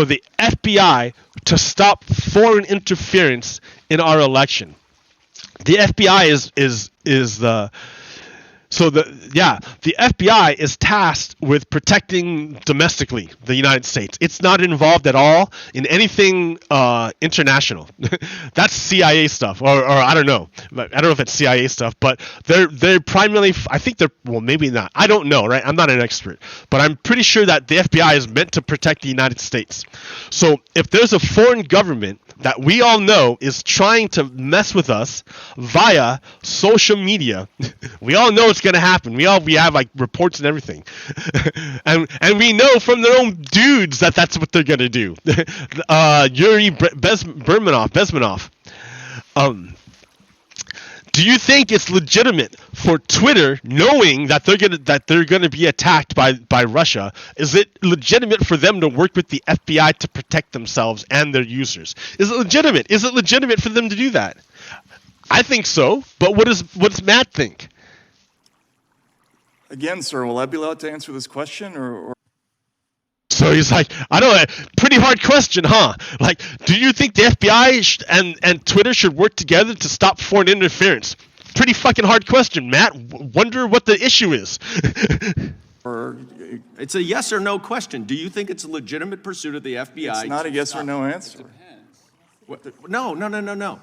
the FBI to stop foreign interference in our election? The FBI the FBI is tasked with protecting domestically the United States. It's not involved at all in anything international. That's CIA stuff, or I don't know. I don't know if it's CIA stuff, but they're primarily. I think well, maybe not. I don't know, right? I'm not an expert, but I'm pretty sure that the FBI is meant to protect the United States. So if there's a foreign government that we all know is trying to mess with us via social media, we all know it's going to happen. We have like reports and everything, and we know from their own dudes that that's what they're going to do. Yuri Bezmenov. Do you think it's legitimate for Twitter, knowing that they're gonna be attacked by Russia? Is it legitimate for them to work with the FBI to protect themselves and their users? Is it legitimate? Is it legitimate for them to do that? I think so. But what does Matt think? Again, sir, will I be allowed to answer this question, or? So he's like, I don't know, pretty hard question, huh? Like, do you think the FBI and Twitter should work together to stop foreign interference? Pretty fucking hard question, Matt. Wonder what the issue is. It's a yes or no question. Do you think it's a legitimate pursuit of the FBI? It's not a yes or no answer. No.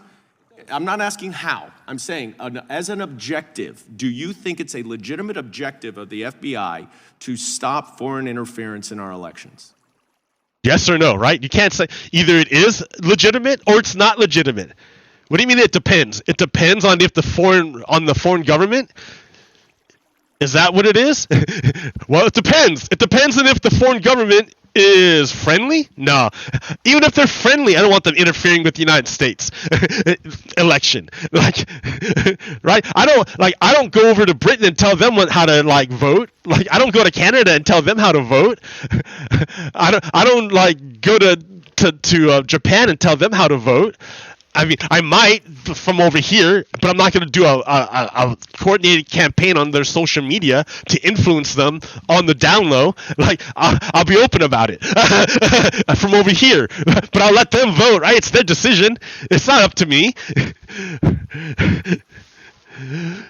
I'm not asking how. I'm saying, as an objective, do you think it's a legitimate objective of the FBI to stop foreign interference in our elections? Yes or no, right? You can't say either it is legitimate or it's not legitimate. What do you mean it depends? It depends on if the foreign government. Is that what it is? Well, it depends. It depends on if the foreign government is friendly? No. Even if they're friendly, I don't want them interfering with the United States election. Like, right? I don't go over to Britain and tell them how to vote. Like, I don't go to Canada and tell them how to vote. I don't go to Japan and tell them how to vote. I mean, I might from over here, but I'm not going to do a coordinated campaign on their social media to influence them on the down low. Like, I'll be open about it from over here, but I'll let them vote, right? It's their decision. It's not up to me.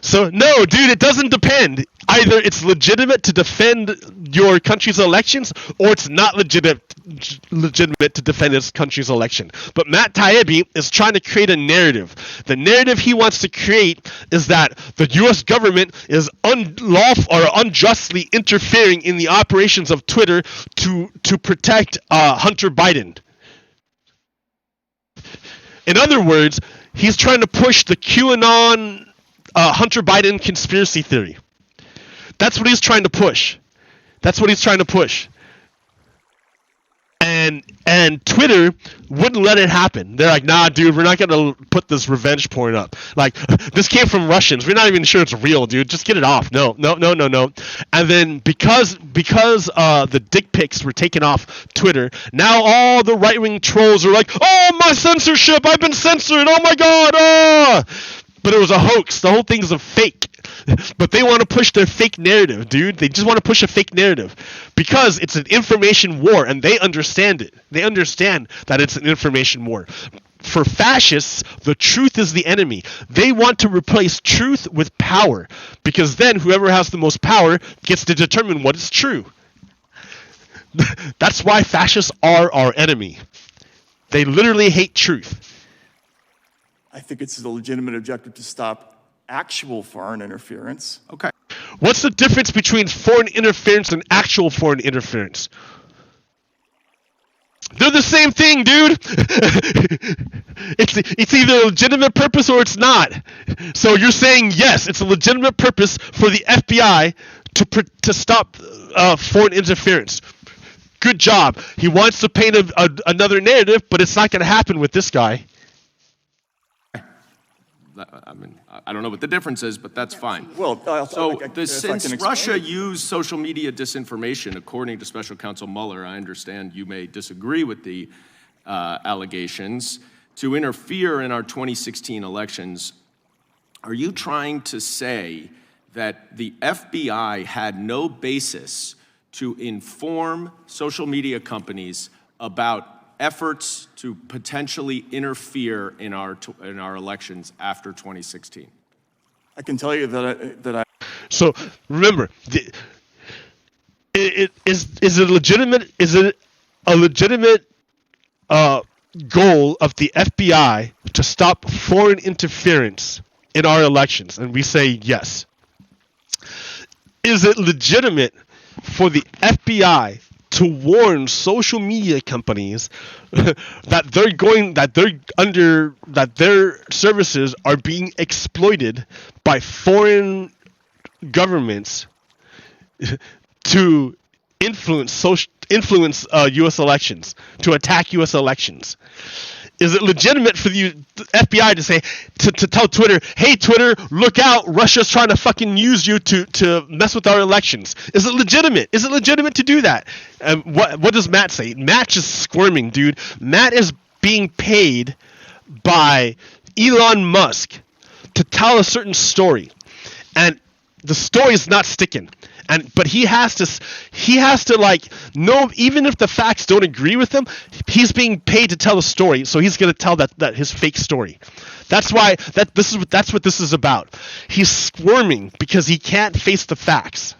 So, no, dude, it doesn't depend. Either it's legitimate to defend your country's elections, or it's not legitimate to defend his country's election. But Matt Taibbi is trying to create a narrative. The narrative he wants to create is that the U.S. government is unlawful or unjustly interfering in the operations of Twitter to protect Hunter Biden. In other words, he's trying to push the QAnon Hunter Biden conspiracy theory. That's what he's trying to push. And Twitter wouldn't let it happen. They're like, nah, dude, we're not going to put this revenge porn up. Like, this came from Russians. We're not even sure it's real, dude. Just get it off. No. And then because the dick pics were taken off Twitter, now all the right-wing trolls are like, oh, my censorship, I've been censored. Oh, my God. Oh. But it was a hoax. The whole thing's a fake. But they want to push their fake narrative, dude. They just want to push a fake narrative because it's an information war, and they understand it. They understand that it's an information war. For fascists, the truth is the enemy. They want to replace truth with power because then whoever has the most power gets to determine what is true. That's why fascists are our enemy. They literally hate truth. I think it's a legitimate objective to stop actual foreign interference. Okay. What's the difference between foreign interference and actual foreign interference? They're the same thing, dude. It's either a legitimate purpose or it's not. So you're saying yes, it's a legitimate purpose for the FBI to stop foreign interference. Good job. He wants to paint another narrative, but it's not going to happen with this guy. I mean, I don't know what the difference is, but that's fine. Well, since Russia used social media disinformation, according to Special Counsel Mueller, I understand you may disagree with the allegations, to interfere in our 2016 elections, are you trying to say that the FBI had no basis to inform social media companies about efforts to potentially interfere in our elections after 2016? I can tell you that I. So remember, is it legitimate? Is it a legitimate goal of the FBI to stop foreign interference in our elections? And we say yes. Is it legitimate for the FBI to warn social media companies that their services are being exploited by foreign governments to influence U.S. elections, to attack U.S. elections? Is it legitimate for the FBI to say, to tell Twitter, hey, Twitter, look out, Russia's trying to fucking use you to mess with our elections? Is it legitimate? Is it legitimate to do that? What does Matt say? Matt's just squirming, dude. Matt is being paid by Elon Musk to tell a certain story. And the story is not sticking. But he has to like know, even if the facts don't agree with him, he's being paid to tell a story, so he's going to tell that his fake story. That's what this is about. He's squirming because he can't face the facts.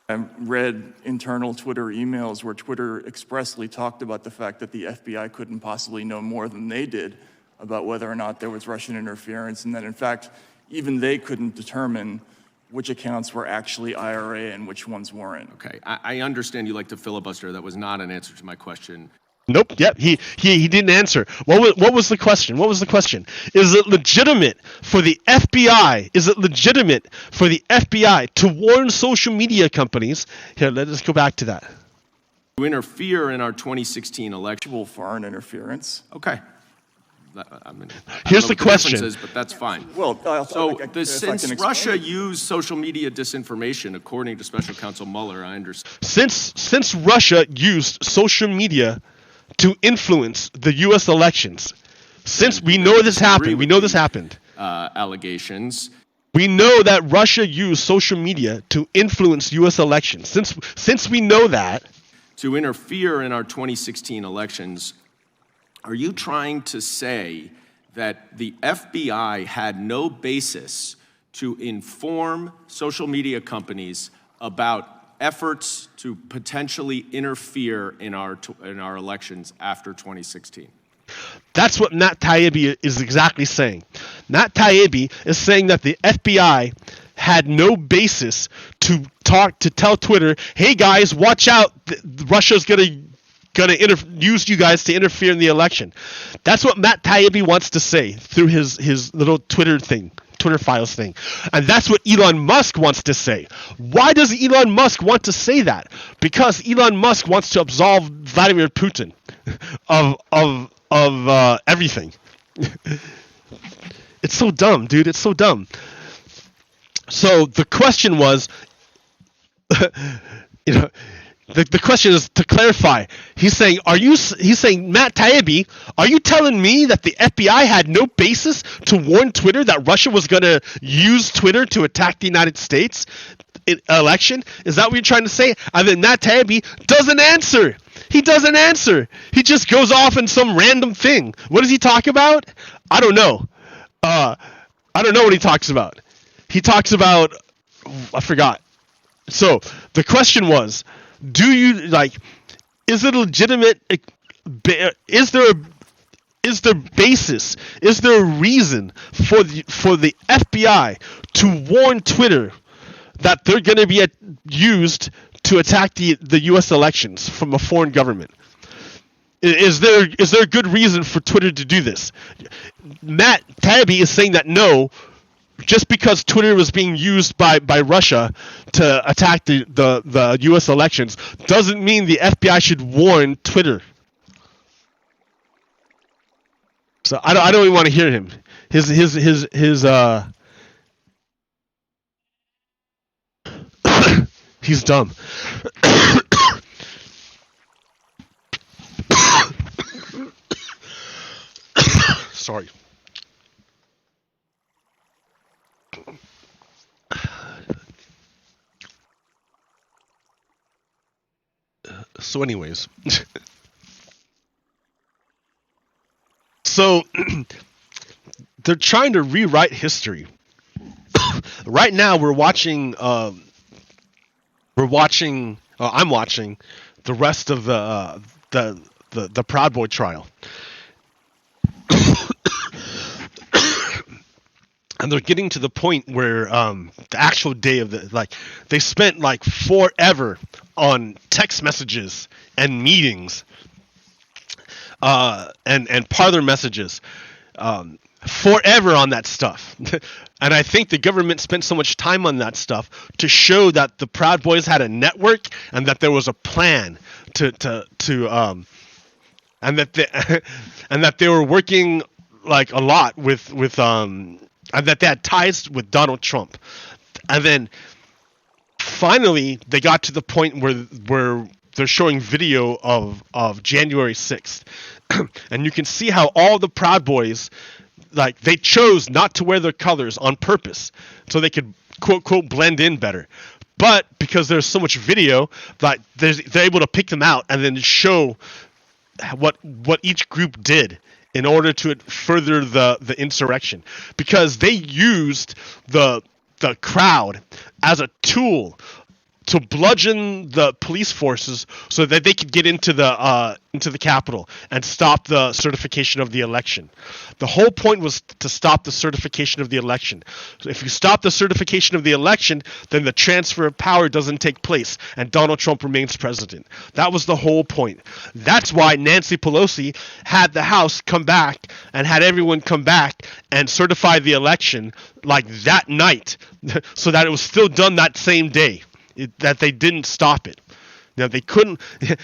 I read internal Twitter emails where Twitter expressly talked about the fact that the FBI couldn't possibly know more than they did about whether or not there was Russian interference, and that in fact even they couldn't determine which accounts were actually IRA and which ones weren't. Okay, I understand you like to filibuster. That was not an answer to my question. Nope. Yep. He didn't answer. What was the question? What was the question? Is it legitimate for the FBI? Is it legitimate for the FBI to warn social media companies? Here, let's go back to that. To interfere in our 2016 election. Actual foreign interference. Okay. I mean, here's the question. But that's fine. Well, since Russia used social media disinformation, according to Special Counsel Mueller, I understand. Since Russia used social media to influence the U.S. elections, Since we know this happened, allegations. We know that Russia used social media to influence U.S. elections. Since we know that, to interfere in our 2016 elections, are you trying to say that the FBI had no basis to inform social media companies about efforts to potentially interfere in our elections after 2016? That's what Matt Taibbi is exactly saying. Matt Taibbi is saying that the FBI had no basis to tell Twitter, "Hey guys, watch out! Russia's gonna use you guys to interfere in the election." That's what Matt Taibbi wants to say through his little Twitter files thing. And that's what Elon Musk wants to say. Why does Elon Musk want to say that? Because Elon Musk wants to absolve Vladimir Putin of everything. It's so dumb, dude. It's so dumb. So the question was, the question is to clarify. He's saying, Matt Taibbi, are you telling me that the FBI had no basis to warn Twitter that Russia was going to use Twitter to attack the United States election? Is that what you're trying to say? And then Matt Taibbi doesn't answer. He doesn't answer. He just goes off in some random thing. What does he talk about? I don't know. I don't know what he talks about. He talks about, I forgot. So the question was, is it legitimate? Is there basis? Is there a reason for the FBI to warn Twitter that they're going to be used to attack the U.S. elections from a foreign government? Is there a good reason for Twitter to do this? Matt Taibbi is saying that no, just because Twitter was being used by Russia to attack the U.S. elections doesn't mean the FBI should warn Twitter. So I don't even want to hear him. He's dumb. Sorry. So anyways. So they're trying to rewrite history. Right now I'm watching the rest of the Proud Boy trial. And they're getting to the point where the actual day of they spent forever on text messages and meetings and parlor messages, forever on that stuff. And I think the government spent so much time on that stuff to show that the Proud Boys had a network and that there was a plan and that they were working a lot with and that they had ties with Donald Trump. And then finally they got to the point where they're showing video of January 6th. And you can see how all the Proud Boys, they chose not to wear their colors on purpose so they could quote blend in better. But because there's so much video, they're able to pick them out and then show what each group did in order to further the insurrection, because they used the crowd as a tool to bludgeon the police forces so that they could get into the Capitol and stop the certification of the election. The whole point was to stop the certification of the election. So if you stop the certification of the election, then the transfer of power doesn't take place and Donald Trump remains president. That was the whole point. That's why Nancy Pelosi had the House come back and had everyone come back and certify the election that night so that it was still done that same day. That they didn't stop it. Now they couldn't.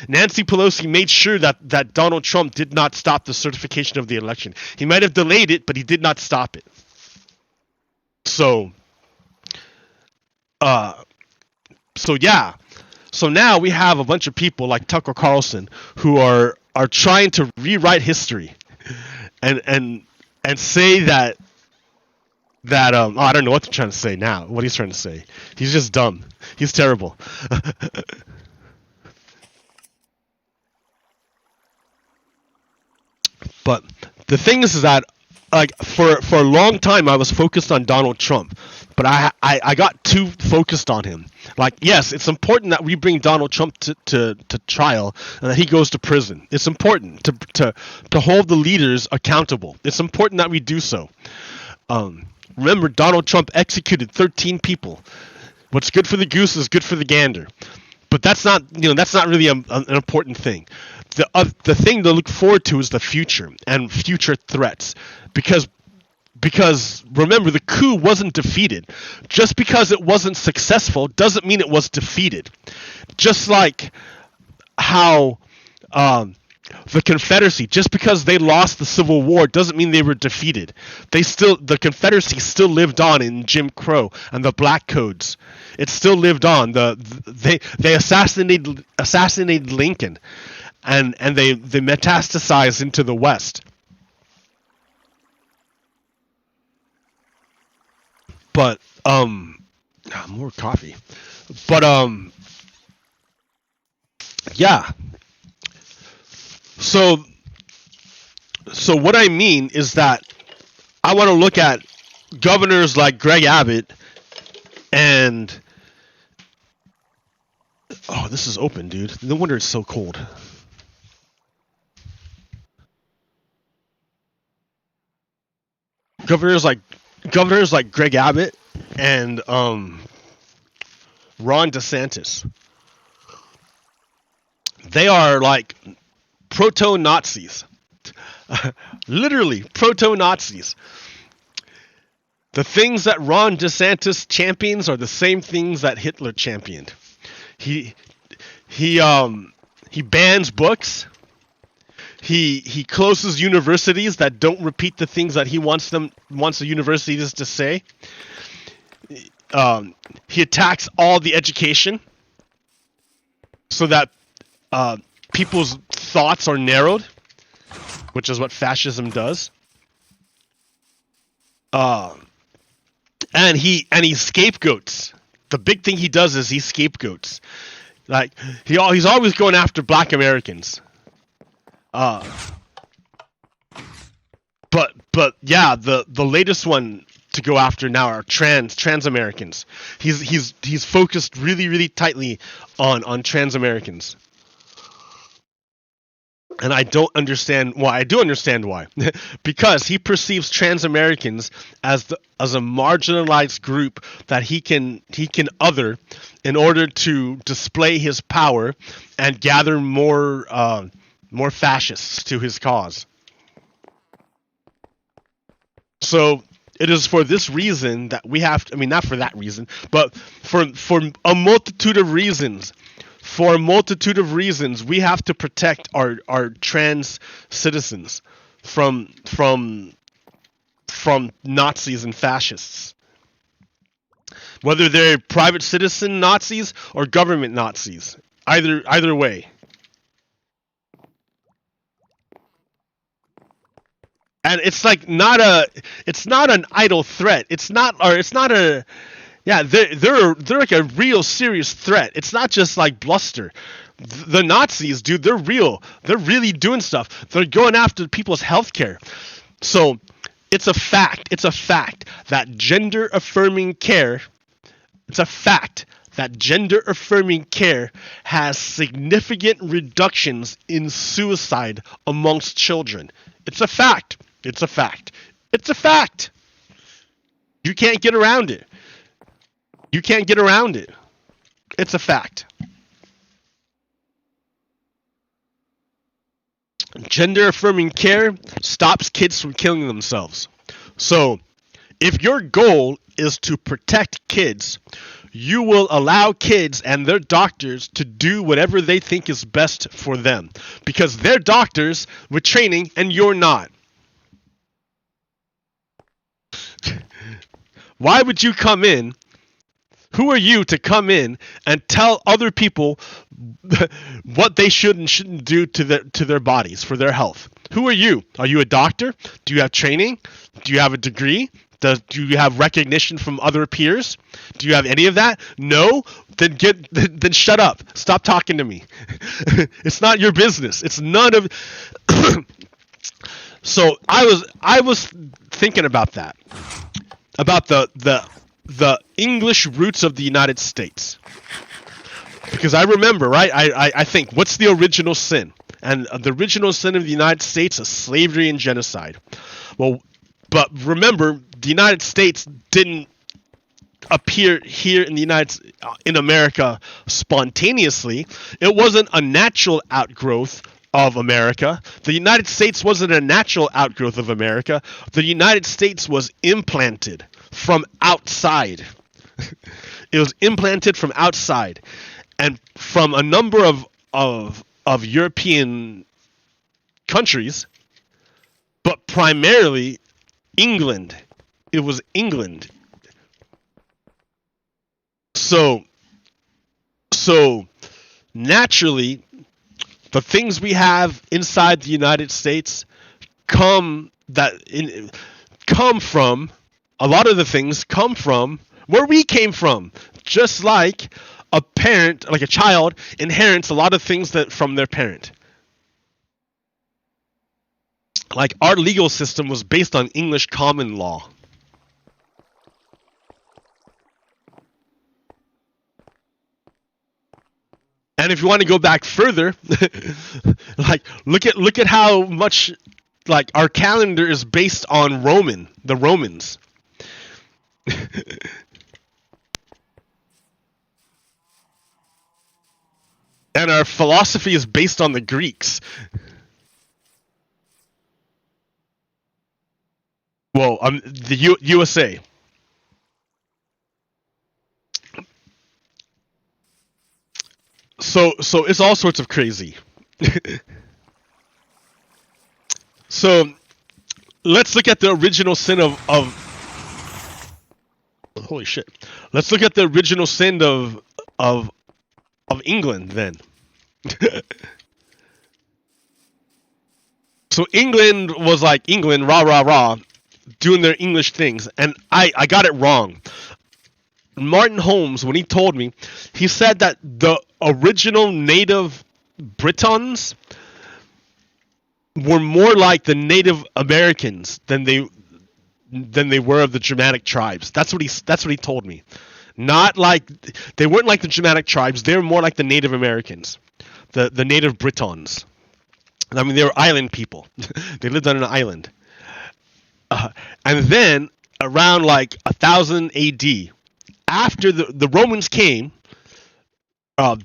Nancy Pelosi made sure that Donald Trump did not stop the certification of the election. He might have delayed it, but he did not stop it. So yeah. So now we have a bunch of people like Tucker Carlson who are trying to rewrite history. and say that I don't know what they're trying to say now. What he's trying to say. He's just dumb. He's terrible. But the thing is that, like, for a long time I was focused on Donald Trump, but I got too focused on him. Like, yes, it's important that we bring Donald Trump to trial and that he goes to prison. It's important to hold the leaders accountable. It's important that we do so. Remember, Donald Trump executed 13 people. What's good for the goose is good for the gander. But that's not really an important thing. The thing to look forward to is the future and future threats, because remember, the coup wasn't defeated. Just because it wasn't successful doesn't mean it was defeated. Just like how the Confederacy, just because they lost the Civil War doesn't mean they were defeated. The Confederacy still lived on in Jim Crow and the Black Codes. It still lived on. They assassinated Lincoln, and they metastasized into the West. But more coffee. But yeah. So what I mean is that I want to look at governors like Greg Abbott and this is open, dude. No wonder it's so cold. Governors like Greg Abbott and Ron DeSantis. They are like proto-Nazis. Literally proto-Nazis. The things that Ron DeSantis champions are the same things that Hitler championed. He bans books. He closes universities that don't repeat the things that he wants the universities to say. He attacks all the education so that people's thoughts are narrowed, which is what fascism does. And he scapegoats. The big thing he does is he scapegoats. Like he's always going after Black Americans. But yeah, the latest one to go after now are trans Americans. He's focused really tightly on trans Americans. And I don't understand why. I do understand why. Because he perceives trans Americans as a marginalized group that he can other in order to display his power and gather more fascists to his cause. So it is for this reason that we have to, not for that reason, but for a multitude of reasons. For a multitude of reasons, we have to protect our trans citizens from Nazis and fascists. Whether they're private citizen Nazis or government Nazis. Either way. And it's like it's not an idle threat. Yeah, they're like a real serious threat. It's not just like bluster. The Nazis, dude, they're real. They're really doing stuff. They're going after people's healthcare. So it's a fact. It's a fact that gender affirming care. It's a fact that gender affirming care has significant reductions in suicide amongst children. It's a fact. It's a fact. It's a fact. You can't get around it. You can't get around it. It's a fact. Gender affirming care stops kids from killing themselves. So, if your goal is to protect kids, you will allow kids and their doctors to do whatever they think is best for them. Because they're doctors with training and you're not. Why would you come in? Who are you to come in and tell other people what they should and shouldn't do to their bodies for their health? Who are you? Are you a doctor? Do you have training? Do you have a degree? Do you have recognition from other peers? Do you have any of that? No? Then shut up. Stop talking to me. It's not your business. It's none of. So I was thinking about that, about the English roots of the United States, because I remember, right? I think, what's the original sin? And the original sin of the United States is slavery and genocide. Well, but remember, the United States didn't appear here in America spontaneously. It wasn't a natural outgrowth of America. The United States wasn't a natural outgrowth of America. The United States was implanted from outside. It was implanted from outside, and from a number of European countries, but primarily England. It was England. So naturally, the things we have inside the United States come from, a lot of the things come from where we came from. Just like a parent, like a child, inherits a lot of things from their parent. Like, our legal system was based on English common law. And if you want to go back further, like, look at how much, like, our calendar is based on the Romans. And our philosophy is based on the Greeks. Well, the USA. So it's all sorts of crazy. So let's look at the original sin of holy shit. Let's look at the original sin of England then. So England was like England, rah rah rah, doing their English things, and I got it wrong. Martin Holmes, when he told me, he said that the original native Britons were more like the Native Americans than they were of the Germanic tribes. That's what he told me. Not like, they weren't like the Germanic tribes. They were more like the Native Americans, the Native Britons. I mean, they were island people. They lived on an island. And then around like 1000 AD, after the Romans came,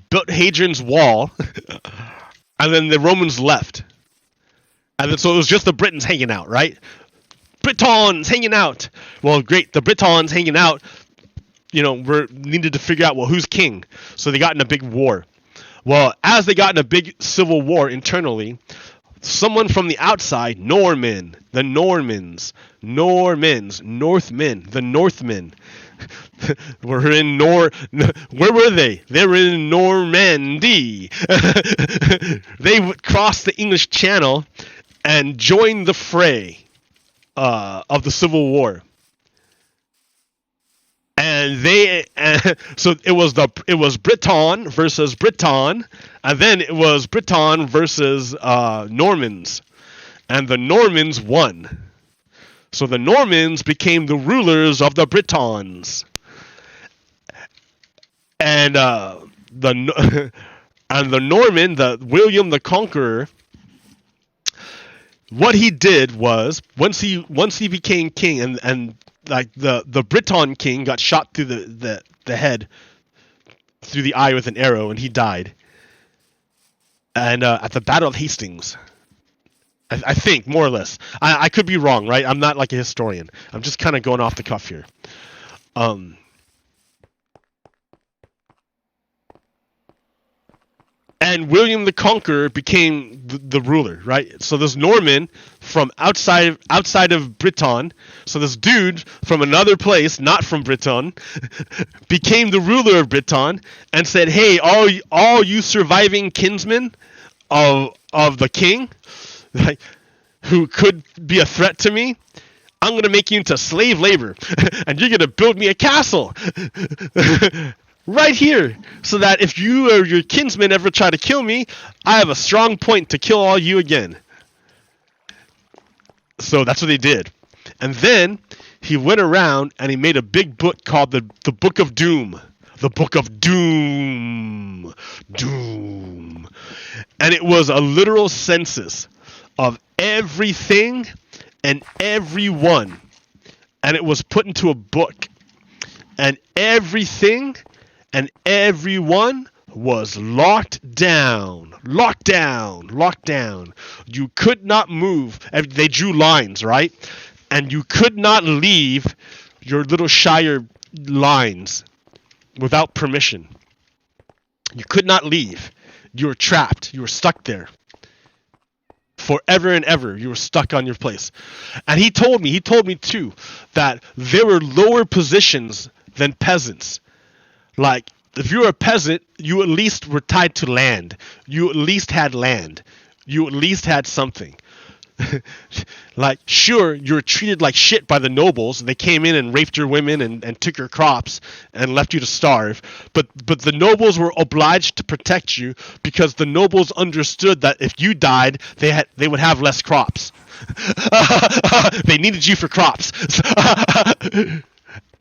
built Hadrian's Wall, and then the Romans left. And then, so it was just the Britons hanging out, right? Britons hanging out. Well, great. The Britons hanging out, needed to figure out, well, who's king? So they got in a big war. Well, as they got in a big civil war internally, someone from the outside, Northmen, the Northmen, were in where were they? They were in Normandy. They crossed the English Channel and joined the fray of the Civil War. And so it was Briton versus Briton, and then it was Briton versus Normans, and the Normans won. So the Normans became the rulers of the Britons, and the Norman, the William the Conqueror. What he did was, once he became king, and like the Briton king got shot through the head, through the eye with an arrow, and he died. And at the Battle of Hastings, I think, more or less. I could be wrong, right? I'm not like a historian. I'm just kind of going off the cuff here. And William the Conqueror became the ruler, right? So this Norman from outside of Britain, so this dude from another place, not from Britain, became the ruler of Britain and said, "Hey, all you surviving kinsmen of the king, like, who could be a threat to me, I'm going to make you into slave labor, and you're going to build me a castle right here, so that if you or your kinsmen ever try to kill me, I have a strong point to kill all you again. So that's what they did. And then he went around and he made a big book called the Book of Doom. The Book of Doom. Doom. And it was a literal census of everything and everyone. And it was put into a book. And everything and everyone was locked down. Locked down. Locked down. You could not move. They drew lines, right? And you could not leave your little shire lines without permission. You could not leave. You were trapped. You were stuck there. Forever and ever, you were stuck on your place. And he told me too, that there were lower positions than peasants. Like, if you were a peasant, you at least were tied to land. You at least had land. You at least had something. Like, sure, you were treated like shit by the nobles. They came in and raped your women and took your crops and left you to starve. But the nobles were obliged to protect you because the nobles understood that if you died, they would have less crops. They needed you for crops.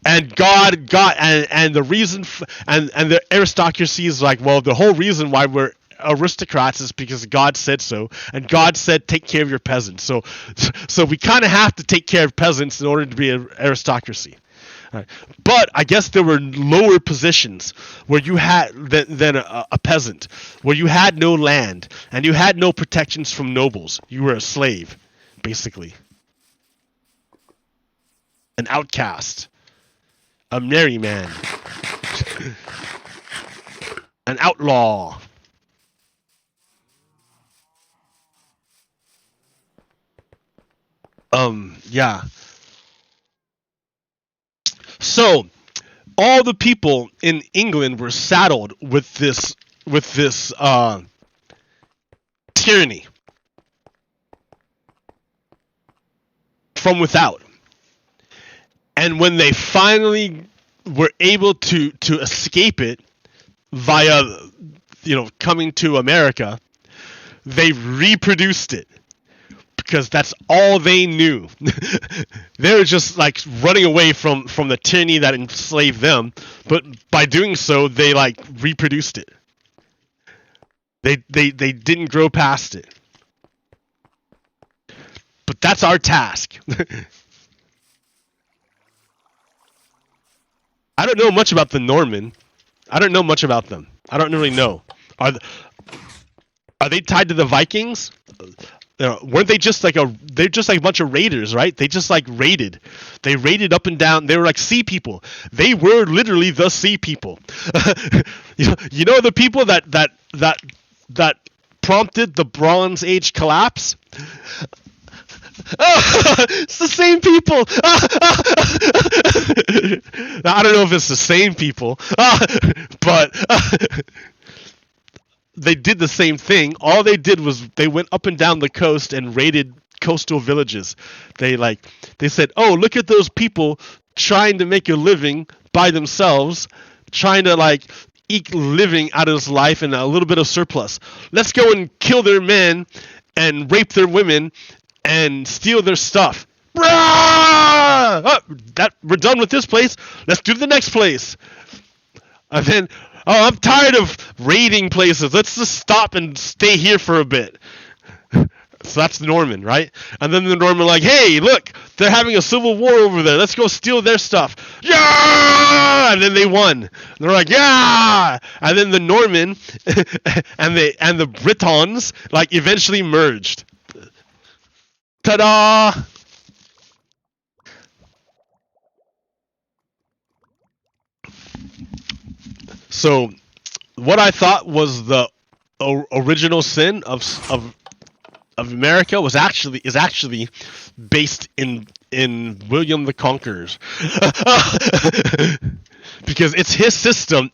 And God got and the reason and the aristocracy is like, well, the whole reason why we're aristocrats is because God said so, and God said take care of your peasants. So we kind of have to take care of peasants in order to be an aristocracy. Right. But I guess there were lower positions where you had than a peasant, where you had no land and you had no protections from nobles. You were a slave, basically, an outcast, a merry man, an outlaw. Yeah. So, all the people in England were saddled with this tyranny from without. And when they finally were able to escape it via, coming to America, they reproduced it. Because that's all they knew. They were just like running away from the tyranny that enslaved them, but by doing so, they like reproduced it. They didn't grow past it. But that's our task. I don't know much about the Norman. I don't know much about them. I don't really know. Are they tied to the Vikings? Weren't they just they're just like a bunch of raiders, right? They just like raided. They raided up and down. They were like sea people. They were literally the sea people. You know the people that prompted the Bronze Age collapse? It's the same people. I don't know if it's the same people, but they did the same thing. All they did was they went up and down the coast and raided coastal villages. They said, "Oh, look at those people trying to make a living by themselves, trying to eke living out of this life and a little bit of surplus. Let's go and kill their men and rape their women and steal their stuff. We're done with this place. Let's do the next place." And then, I'm tired of raiding places. Let's just stop and stay here for a bit. So that's the Norman, right? And then the Norman hey, look, they're having a civil war over there. Let's go steal their stuff. Yeah! And then they won. And they're like, yeah! And then the Norman and the Britons eventually merged. Ta-da! So, what I thought was the original sin of America is actually based in William the Conqueror's, because it's his system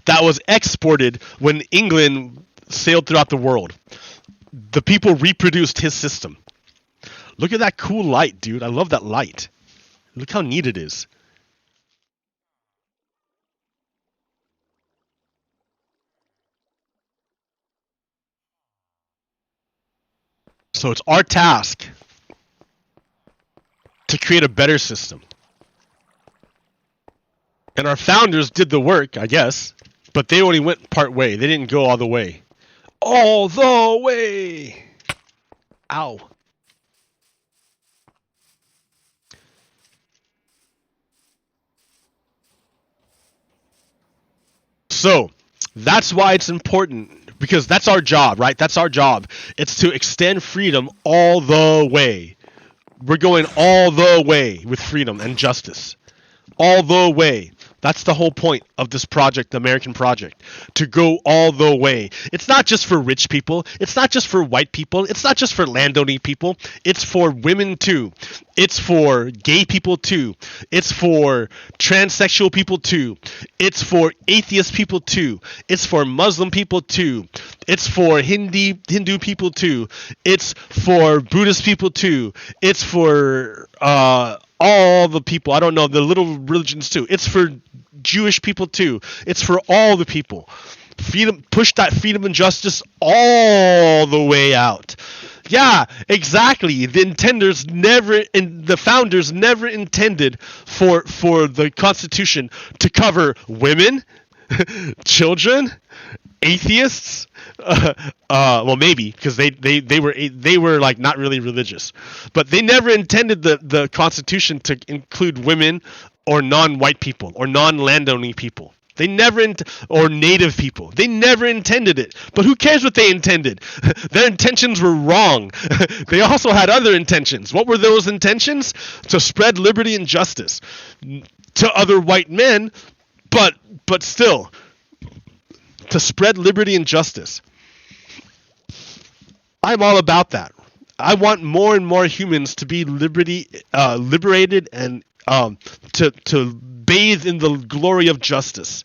that was exported when England sailed throughout the world. the people reproduced his system. Look at that cool light, dude. I love that light. Look how neat it is. So it's our task to create a better system. And our founders did the work, I guess, but they only went part way. They didn't go all the way. All the way! Ow. So, that's why it's important, because that's our job, right? That's our job. It's to extend freedom all the way. We're going all the way with freedom and justice. All the way. That's the whole point of this project, the American project, to go all the way. It's not just for rich people. It's not just for white people. It's not just for landowning people. It's for women too. It's for gay people too. It's for transsexual people too. It's for atheist people too. It's for Muslim people too. It's for Hindu people too. It's for Buddhist people too. It's for all the people. I don't know, the little religions too. It's for Jewish people too. It's for all the people. Freedom, push that freedom and justice all the way out. Yeah, exactly. The founders never intended for the Constitution to cover women, children, atheists. Well, maybe because they were like not really religious, but they never intended the Constitution to include women or non-white people or non-landowning people. They never or native people. They never intended it. But who cares what they intended? Their intentions were wrong. They also had other intentions. What were those intentions? To spread liberty and justice to other white men, but still to spread liberty and justice. I'm all about that. I want more and more humans to be liberated and to bathe in the glory of justice.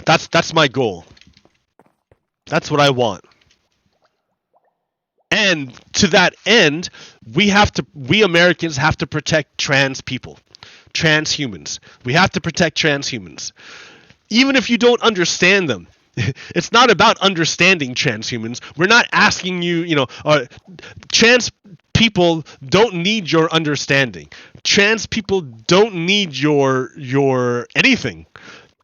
That's my goal. That's what I want. And to that end, we Americans have to protect trans people, transhumans. We have to protect transhumans. Even if you don't understand them. It's not about understanding transhumans. We're not asking you, trans people don't need your understanding. Trans people don't need your anything.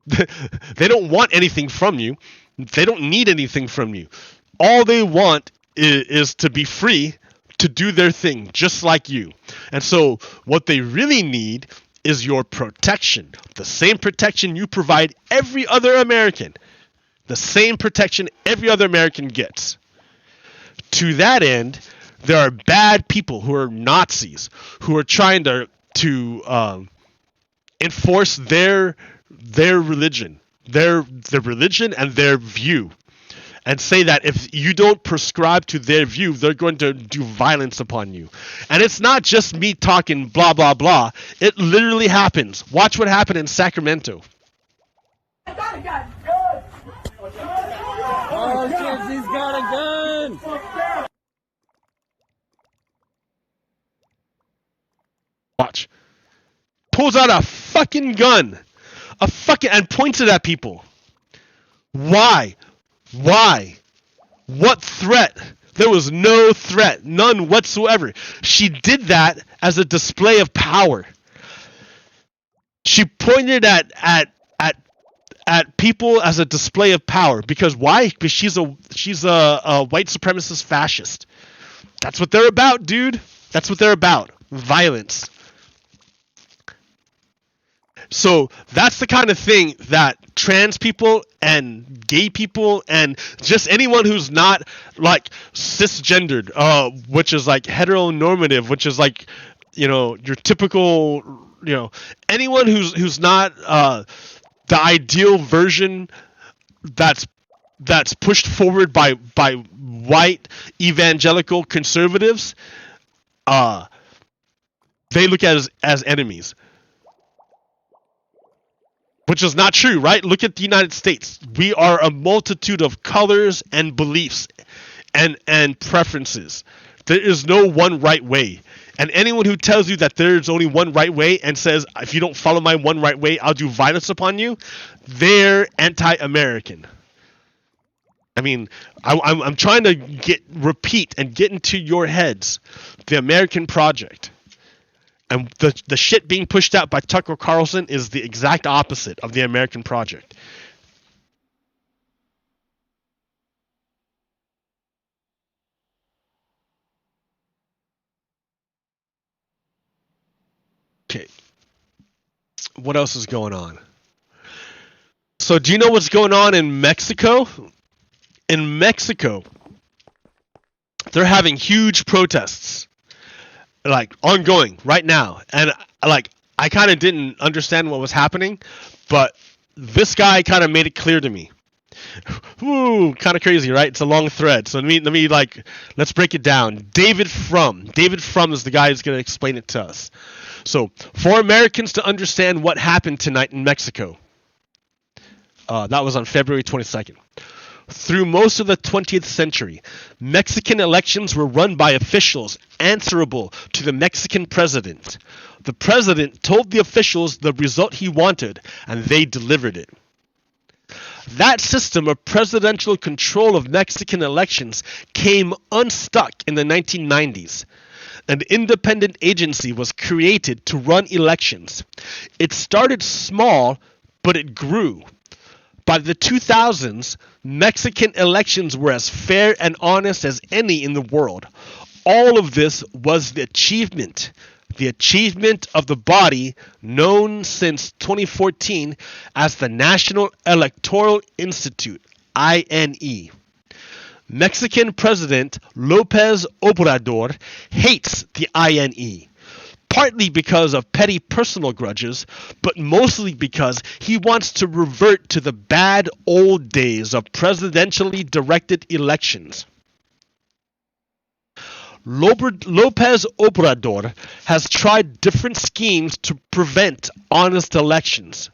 They don't want anything from you. They don't need anything from you. All they want is to be free to do their thing, just like you. And so what they really need is your protection. The same protection you provide every other American. The same protection every other American gets. To that end, there are bad people who are Nazis who are trying to enforce their religion, their religion and their view, and say that if you don't prescribe to their view, they're going to do violence upon you. And it's not just me talking blah blah blah. It literally happens. Watch what happened in Sacramento. Oh shit, he's got a gun! Watch. Pulls out a fucking gun. And points it at people. Why? Why? What threat? There was no threat. None whatsoever. She did that as a display of power. She pointed at people as a display of power. Because why? Because she's a white supremacist fascist. That's what they're about, dude. That's what they're about. Violence. So that's the kind of thing that trans people and gay people and just anyone who's not like cisgendered, which is like heteronormative, which is like, your typical, anyone who's not the ideal version that's pushed forward by white evangelical conservatives, they look at as enemies. which is not true, right? Look at the United States. We are a multitude of colors and beliefs and preferences. There is no one right way. And anyone who tells you that there's only one right way and says, if you don't follow my one right way, I'll do violence upon you, they're anti-American. I mean, I'm trying to repeat and get into your heads the American project. And the shit being pushed out by Tucker Carlson is the exact opposite of the American project. Okay. What else is going on? So do you know what's going on in Mexico? In Mexico, they're having huge protests, like ongoing right now. And like, I kind of didn't understand what was happening, but this guy kind of made it clear to me. Ooh, kind of crazy, right? It's a long thread. So let's break it down. David Frum is the guy who's going to explain it to us. So, for Americans to understand what happened tonight in Mexico, that was on February 22nd. Through most of the 20th century, Mexican elections were run by officials answerable to the Mexican president. The president told the officials the result he wanted, and they delivered it. That system of presidential control of Mexican elections came unstuck in the 1990s. An independent agency was created to run elections. It started small, but it grew. By the 2000s, Mexican elections were as fair and honest as any in the world. All of this was the achievement of the body known since 2014 as the National Electoral Institute, INE. Mexican President López Obrador hates the INE, partly because of petty personal grudges, but mostly because he wants to revert to the bad old days of presidentially directed elections. López Obrador has tried different schemes to pervert honest elections.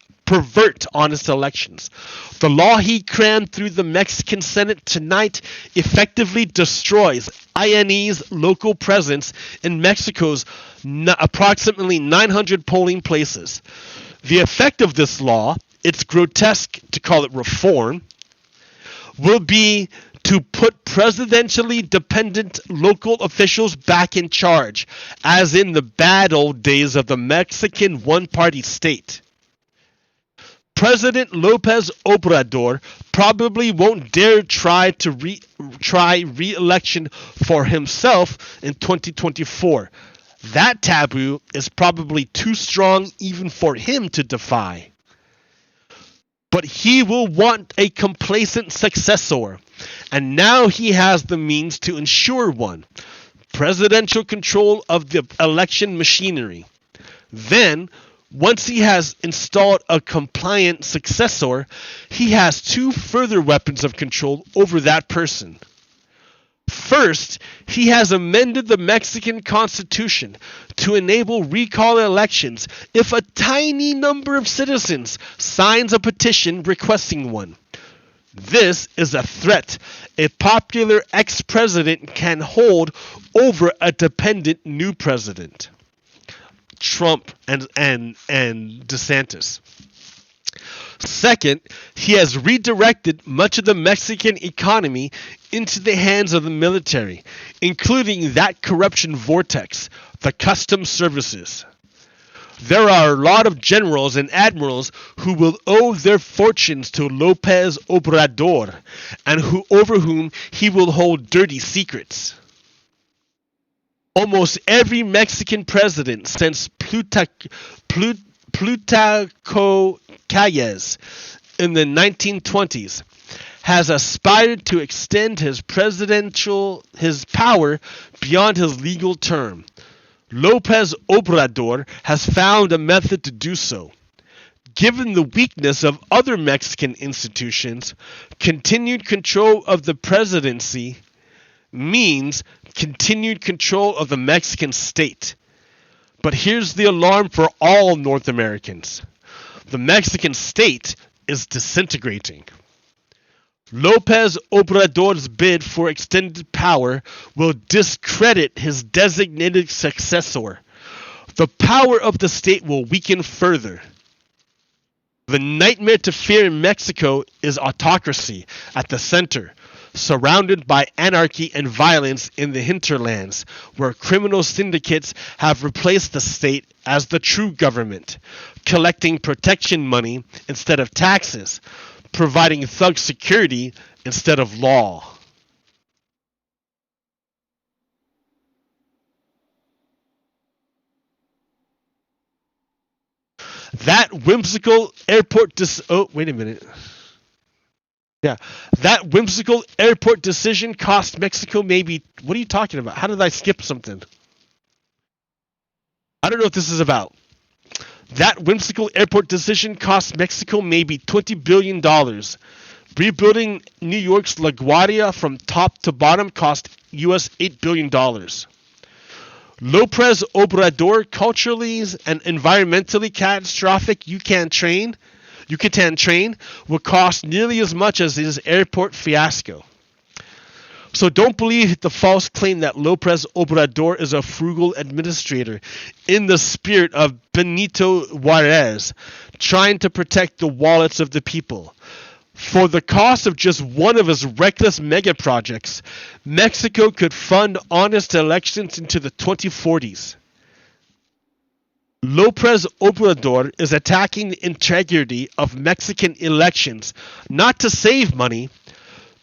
The law he crammed through the Mexican Senate tonight effectively destroys INE's local presence in Mexico's approximately 900 polling places. The effect of this law, it's grotesque to call it reform, will be to put presidentially dependent local officials back in charge, as in the bad old days of the Mexican one-party state. President López Obrador probably won't dare try re-election for himself in 2024. That taboo is probably too strong even for him to defy. But he will want a complacent successor, and now he has the means to ensure one: presidential control of the election machinery. Then, once he has installed a compliant successor, he has two further weapons of control over that person. First, he has amended the Mexican Constitution to enable recall elections if a tiny number of citizens signs a petition requesting one. This is a threat a popular ex-president can hold over a dependent new president. Trump and DeSantis. Second, he has redirected much of the Mexican economy into the hands of the military, including that corruption vortex, the customs services. There are a lot of generals and admirals who will owe their fortunes to López Obrador, and over whom he will hold dirty secrets. Almost every Mexican president since Plutarco Calles in the 1920s has aspired to extend his power beyond his legal term. López Obrador has found a method to do so. Given the weakness of other Mexican institutions, continued control of the presidency means continued control of the Mexican state. But here's the alarm for all North Americans. The Mexican state is disintegrating. López Obrador's bid for extended power will discredit his designated successor. The power of the state will weaken further. The nightmare to fear in Mexico is autocracy at the center, surrounded by anarchy and violence in the hinterlands, where criminal syndicates have replaced the state as the true government, collecting protection money instead of taxes, providing thug security instead of law. That whimsical airport That whimsical airport decision cost Mexico maybe... What are you talking about? How did I skip something? I don't know what this is about. That whimsical airport decision cost Mexico maybe $20 billion. Rebuilding New York's LaGuardia from top to bottom cost US $8 billion. López Obrador, culturally and environmentally catastrophic Yucatan train will cost nearly as much as his airport fiasco. So don't believe the false claim that López Obrador is a frugal administrator in the spirit of Benito Juárez, trying to protect the wallets of the people. For the cost of just one of his reckless mega projects, Mexico could fund honest elections into the 2040s. López Obrador is attacking the integrity of Mexican elections, not to save money,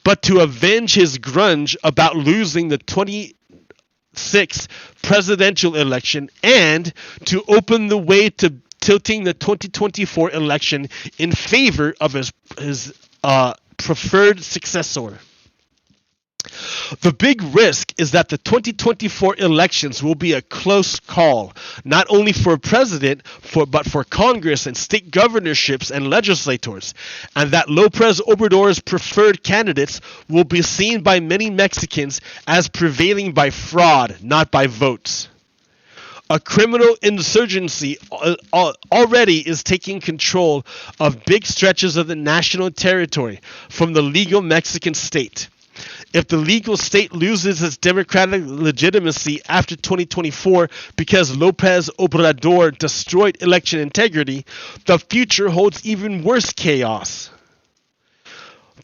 but to avenge his grudge about losing the 26th presidential election and to open the way to tilting the 2024 election in favor of his preferred successor. The big risk is that the 2024 elections will be a close call, not only for president, but for Congress and state governorships and legislators, and that López Obrador's preferred candidates will be seen by many Mexicans as prevailing by fraud, not by votes. A criminal insurgency already is taking control of big stretches of the national territory from the legal Mexican state. If the legal state loses its democratic legitimacy after 2024 because López Obrador destroyed election integrity, the future holds even worse chaos.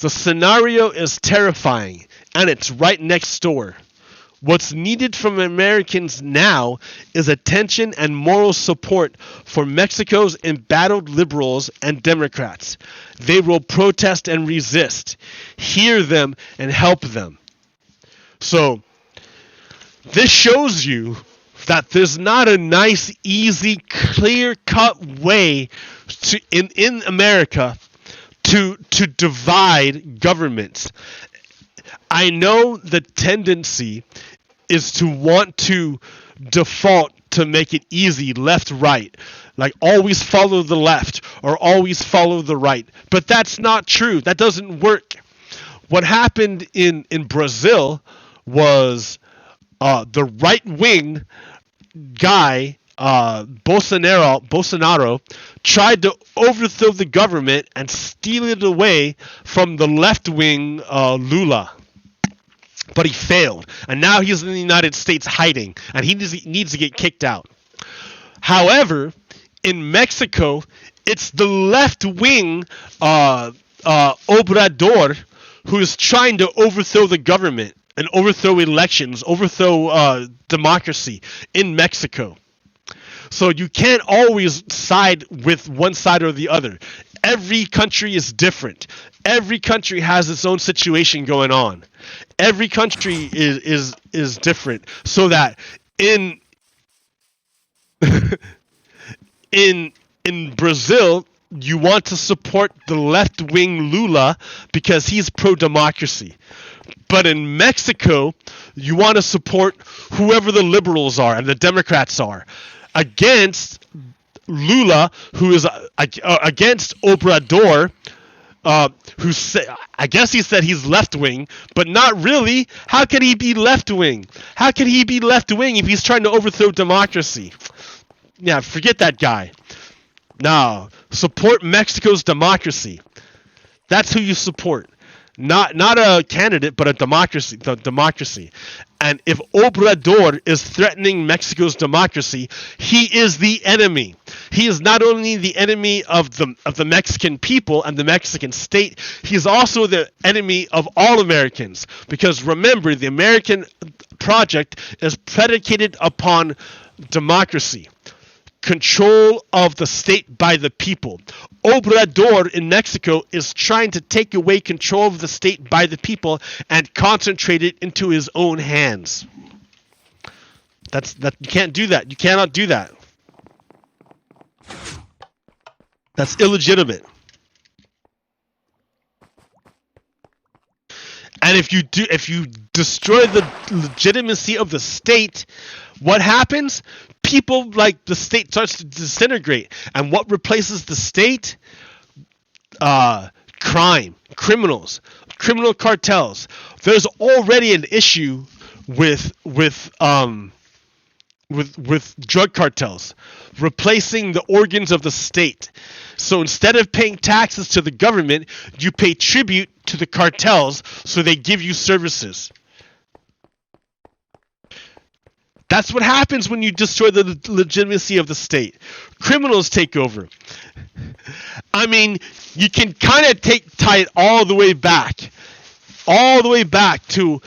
The scenario is terrifying, and it's right next door. What's needed from Americans now is attention and moral support for Mexico's embattled liberals and Democrats. They will protest and resist. Hear them and help them. So, this shows you that there's not a nice, easy, clear-cut way in America to divide governments. I know the tendency is to want to default to make it easy, left, right. Like always follow the left or always follow the right. But that's not true. That doesn't work. What happened in Brazil was the right-wing guy, Bolsonaro, tried to overthrow the government and steal it away from the left-wing Lula. But he failed, and now he's in the United States hiding, and he needs to get kicked out. However, in Mexico, it's the left-wing Obrador who is trying to overthrow the government and overthrow elections, overthrow democracy in Mexico. So you can't always side with one side or the other. Every country is different. Every country has its own situation going on. Every country is different. So that in Brazil, you want to support the left-wing Lula because he's pro-democracy. But in Mexico, you want to support whoever the liberals are and the Democrats are against Lula, who is against Obrador, who I guess he said he's left-wing, but not really. How can he be left-wing? How can he be left-wing if he's trying to overthrow democracy? Yeah, forget that guy. No. Support Mexico's democracy. That's who you support. Not a candidate, but a democracy. The democracy. And if Obrador is threatening Mexico's democracy, he is the enemy. He is not only the enemy of the Mexican people and the Mexican state, he is also the enemy of all Americans. Because remember, the American project is predicated upon democracy. Control of the state by the people. Obrador in Mexico is trying to take away control of the state by the people and concentrate it into his own hands. You can't do that. You cannot do that. That's illegitimate. And if you destroy the legitimacy of the state, what happens? People, like, the state starts to disintegrate. And what replaces the state? Crime, criminals, criminal cartels. There's already an issue with drug cartels replacing the organs of the state. So instead of paying taxes to the government, you pay tribute to the cartels so they give you services. That's what happens when you destroy the legitimacy of the state. Criminals take over. I mean, you can kind of tie it all the way back to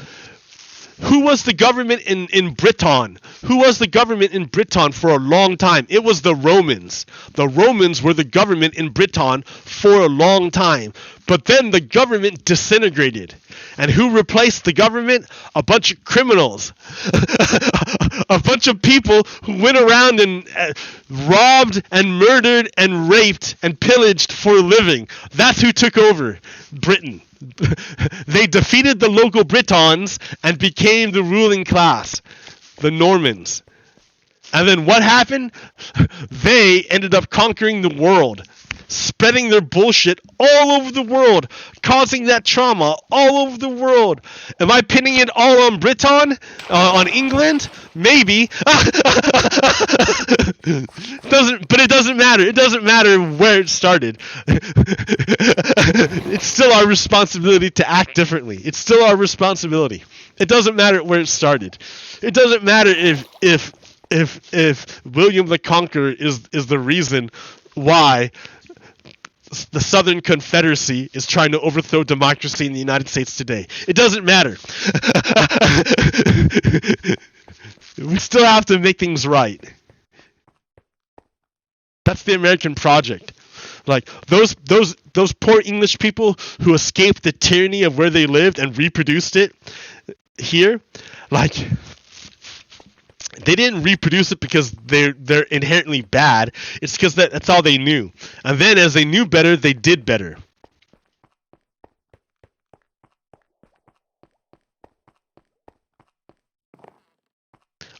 who was the government in Britain? Who was the government in Britain for a long time? It was the Romans. The Romans were the government in Britain for a long time. But then the government disintegrated. And who replaced the government? A bunch of criminals. A bunch of people who went around and robbed and murdered and raped and pillaged for a living. That's who took over Britain. They defeated the local Britons and became the ruling class, the Normans. And then what happened? They ended up conquering the world, spreading their bullshit all over the world, causing that trauma all over the world. Am I pinning it all on Britain? On England? Maybe. It doesn't matter. It doesn't matter where it started. It's still our responsibility to act differently. It's still our responsibility. It doesn't matter where it started. It doesn't matter if William the Conqueror is the reason why the Southern Confederacy is trying to overthrow democracy in the United States today. It doesn't matter. We still have to make things right. That's the American project. Like those poor English people who escaped the tyranny of where they lived and reproduced it here, like they didn't reproduce it because they're inherently bad. It's because that's all they knew. And then as they knew better, they did better.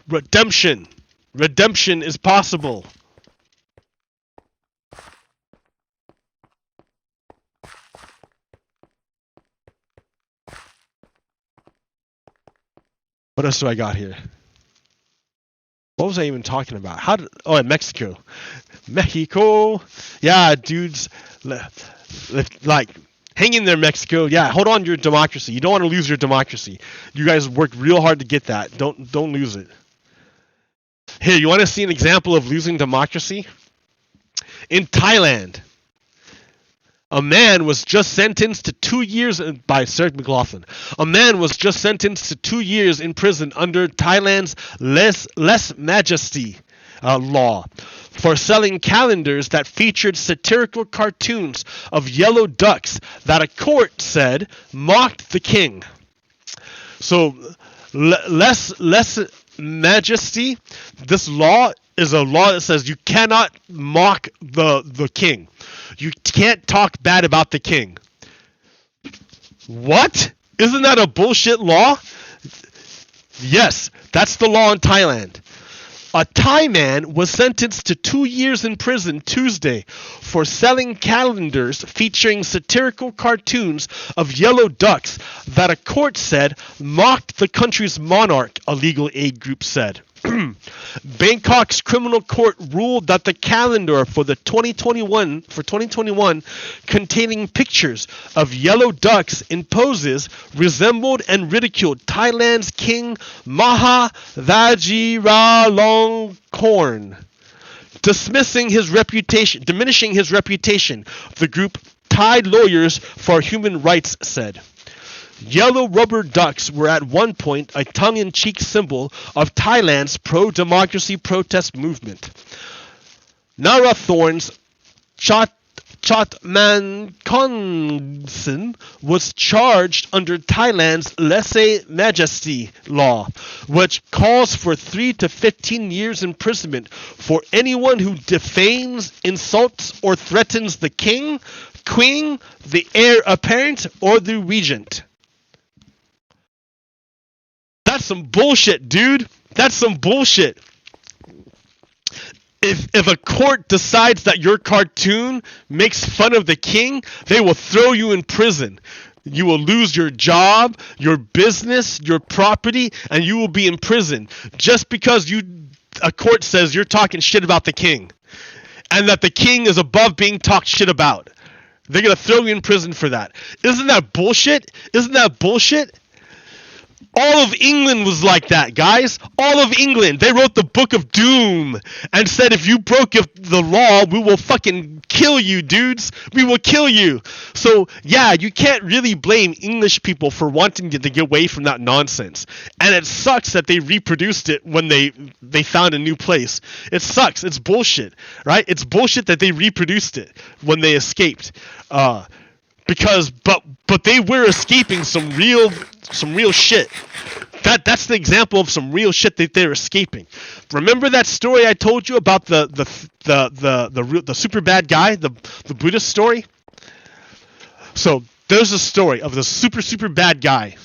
Redemption. Redemption is possible. What else do I got here? What was I even talking about? Mexico. Mexico. Yeah, dudes. Like, hang in there, Mexico. Yeah, hold on to your democracy. You don't want to lose your democracy. You guys worked real hard to get that. Don't lose it. Here, you want to see an example of losing democracy? In Thailand, a man was just sentenced to 2 years by Sir McLaughlin. A man was just sentenced to 2 years in prison under Thailand's lèse majesté law for selling calendars that featured satirical cartoons of yellow ducks that a court said mocked the king. So, lèse majesté, this law is a law that says you cannot mock the king. You can't talk bad about the king. What? Isn't that a bullshit law? Yes, that's the law in Thailand. A Thai man was sentenced to 2 years in prison Tuesday for selling calendars featuring satirical cartoons of yellow ducks that a court said mocked the country's monarch, a legal aid group said. Bangkok's criminal court ruled that the calendar for 2021 containing pictures of yellow ducks in poses resembled and ridiculed Thailand's King Maha Vajiralongkorn, diminishing his reputation. The group Thai Lawyers for Human Rights said. Yellow rubber ducks were at one point a tongue-in-cheek symbol of Thailand's pro-democracy protest movement. Narathorn's Chotmankonsen was charged under Thailand's lèse-majesté law, which calls for 3 to 15 years imprisonment for anyone who defames, insults, or threatens the king, queen, the heir apparent, or the regent. That's some bullshit, dude. That's some bullshit. If a court decides that your cartoon makes fun of the king, they will throw you in prison. You will lose your job, your business, your property, and you will be in prison just because a court says you're talking shit about the king and that the king is above being talked shit about. They're going to throw you in prison for that. Isn't that bullshit? Isn't that bullshit? All of England was like that, guys. All of England. They wrote the Book of Doom and said, if you broke the law, we will fucking kill you, dudes. We will kill you. So, yeah, you can't really blame English people for wanting to get away from that nonsense. And it sucks that they reproduced it when they found a new place. It sucks. It's bullshit, right? It's bullshit that they reproduced it when they escaped. But they were escaping some real shit. That's the example of some real shit that they're escaping. Remember that story I told you about the super bad guy, the Buddhist story? So there's a story of the super bad guy.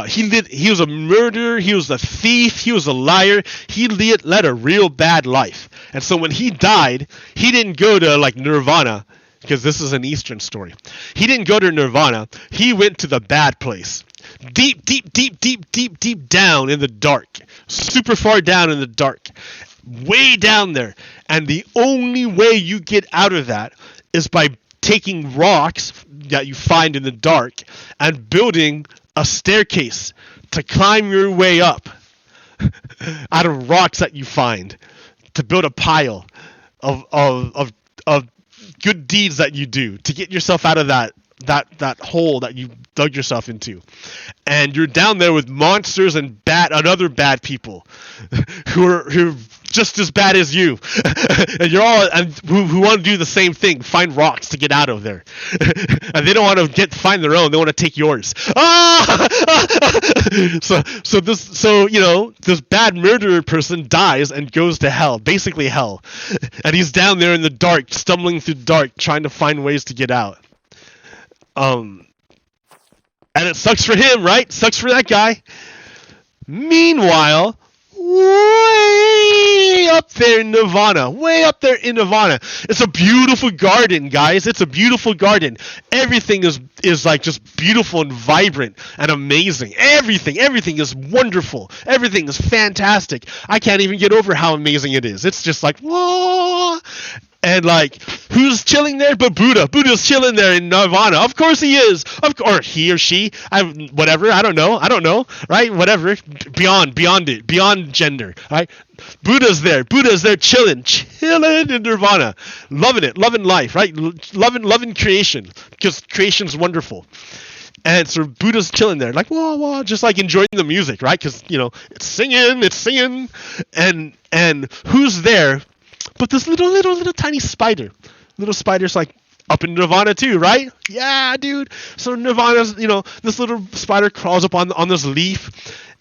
He was a murderer, he was a thief, he was a liar, he led a real bad life. And so when he died, he didn't go to like Nirvana, because this is an Eastern story. He didn't go to Nirvana, he went to the bad place. Deep down in the dark. Super far down in the dark. Way down there. And the only way you get out of that is by taking rocks that you find in the dark and building a staircase to climb your way up out of rocks that you find, to build a pile of good deeds that you do to get yourself out of that hole that you dug yourself into. And you're down there with monsters and other bad people who are just as bad as you. And you're all who want to do the same thing, find rocks to get out of there. And they don't want to find their own, they want to take yours. So this bad murderer person dies and goes to hell, basically hell. And he's down there in the dark, stumbling through the dark, trying to find ways to get out. And it sucks for him, right? Sucks for that guy. Meanwhile, way up there in Nirvana, it's a beautiful garden, guys. It's a beautiful garden. Everything is like just beautiful and vibrant and amazing. Everything is wonderful. Everything is fantastic. I can't even get over how amazing it is. It's just like, whoa. And like, who's chilling there but Buddha? Buddha's chilling there in Nirvana. Of course he is. Or he or she. Whatever. I don't know. Right? Whatever. Beyond it. Beyond gender. Right? Buddha's there chilling in Nirvana. Loving it. Loving life. Right? Loving creation. Because creation's wonderful. And so Buddha's chilling there, like, whoa, whoa, just like enjoying the music, right? Because, it's singing. And who's there? But this little tiny spider. Little spider's like up in Nirvana too, right? Yeah, dude. So Nirvana's, this little spider crawls up on this leaf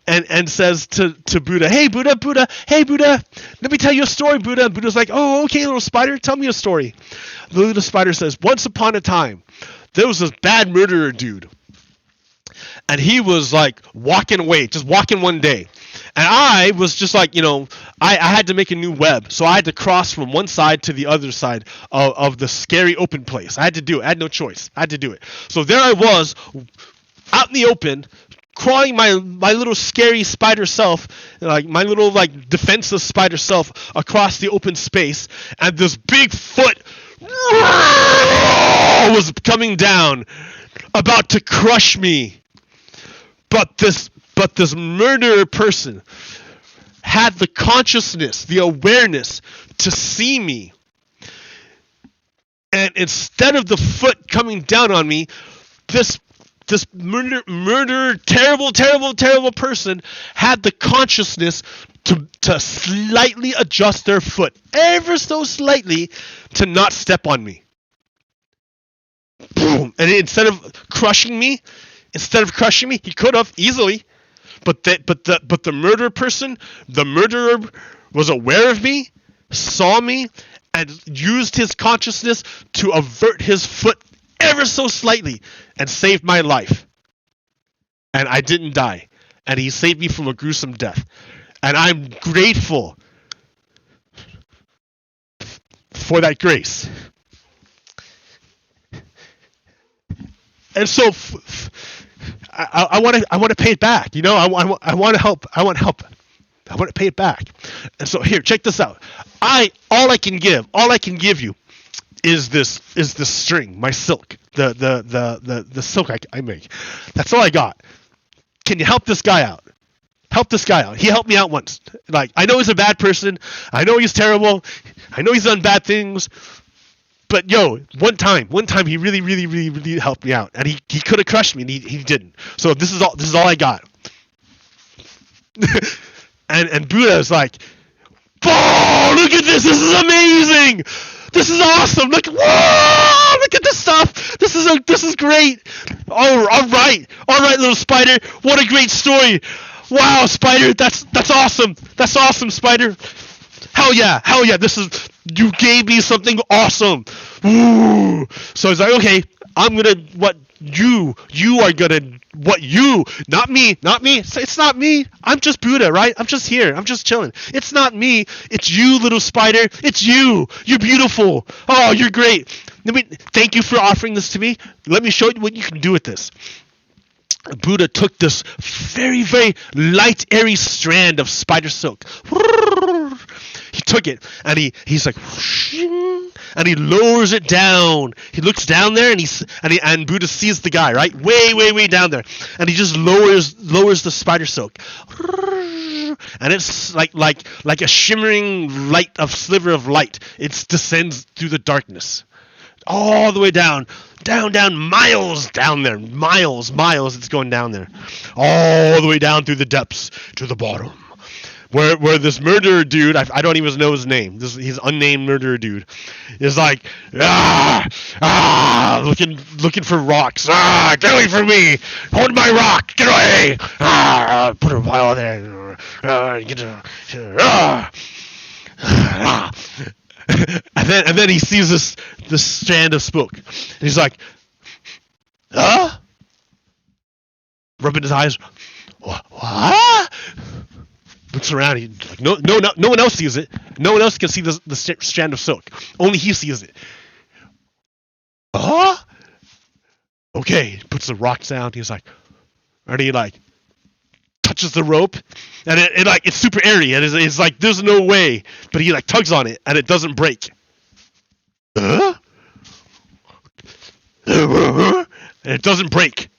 and says to Buddha, hey, Buddha, let me tell you a story, Buddha. And Buddha's like, oh, okay, little spider, tell me a story. The little spider says, once upon a time, there was this bad murderer dude. And he was like walking one day. And I was just like, I had to make a new web. So I had to cross from one side to the other side of the scary open place. I had to do it. I had no choice. I had to do it. So there I was out in the open, crawling my little scary spider self, like my little like defenseless spider self across the open space, and this big foot was coming down, about to crush me. But this murderer person had the consciousness, the awareness to see me. And instead of the foot coming down on me, this murderer, terrible person had the consciousness to slightly adjust their foot, ever so slightly, to not step on me. Boom! And instead of crushing me, he could have easily, but the murderer person, the murderer, was aware of me, saw me, and used his consciousness to avert his foot ever so slightly and saved my life. And I didn't die. And he saved me from a gruesome death. And I'm grateful for that grace. And so I want to pay it back. You know, I want to help. I want to pay it back. And so here, check this out. All I can give you is this string, my silk, the silk I make. That's all I got. Can you help this guy out? He helped me out once. Like, I know he's a bad person. I know he's terrible. I know he's done bad things. But one time he really helped me out, and he could have crushed me, and he didn't. So this is all I got. and Buddha is like, "Oh, look at this! This is amazing! This is awesome! Look at this stuff! This is great! All right, little spider. What a great story! Wow, Spider, that's awesome! That's awesome, Spider! Hell yeah! You gave me something awesome! Ooh!" So he's like, "Okay, I'm gonna not me. It's not me. I'm just Buddha, right? I'm just here. I'm just chilling. It's not me. It's you, little spider. It's you. You're beautiful. Oh, you're great. Thank you for offering this to me. Let me show you what you can do with this." Buddha took this very, very light, airy strand of spider silk. He took it, and he's like, and he lowers it down. He looks down there, and Buddha sees the guy, right, way down there, and he just lowers the spider silk, and it's like a shimmering light, of sliver of light. It descends through the darkness, all the way down, miles down there, miles. It's going down there, all the way down through the depths to the bottom. Where this murderer dude, I don't even know his name. He's unnamed murderer dude, is like looking for rocks. Get away from me! Hold my rock! Get away! Put a pile there. And then he sees this strand of smoke, and he's like, rubbing his eyes. What? Looks around. He's like, no one else sees it. No one else can see the strand of silk. Only he sees it. Okay. Puts the rock down. He's like, and he like touches the rope, and it's super airy, and it's like there's no way, but he like tugs on it, and it doesn't break. And it doesn't break.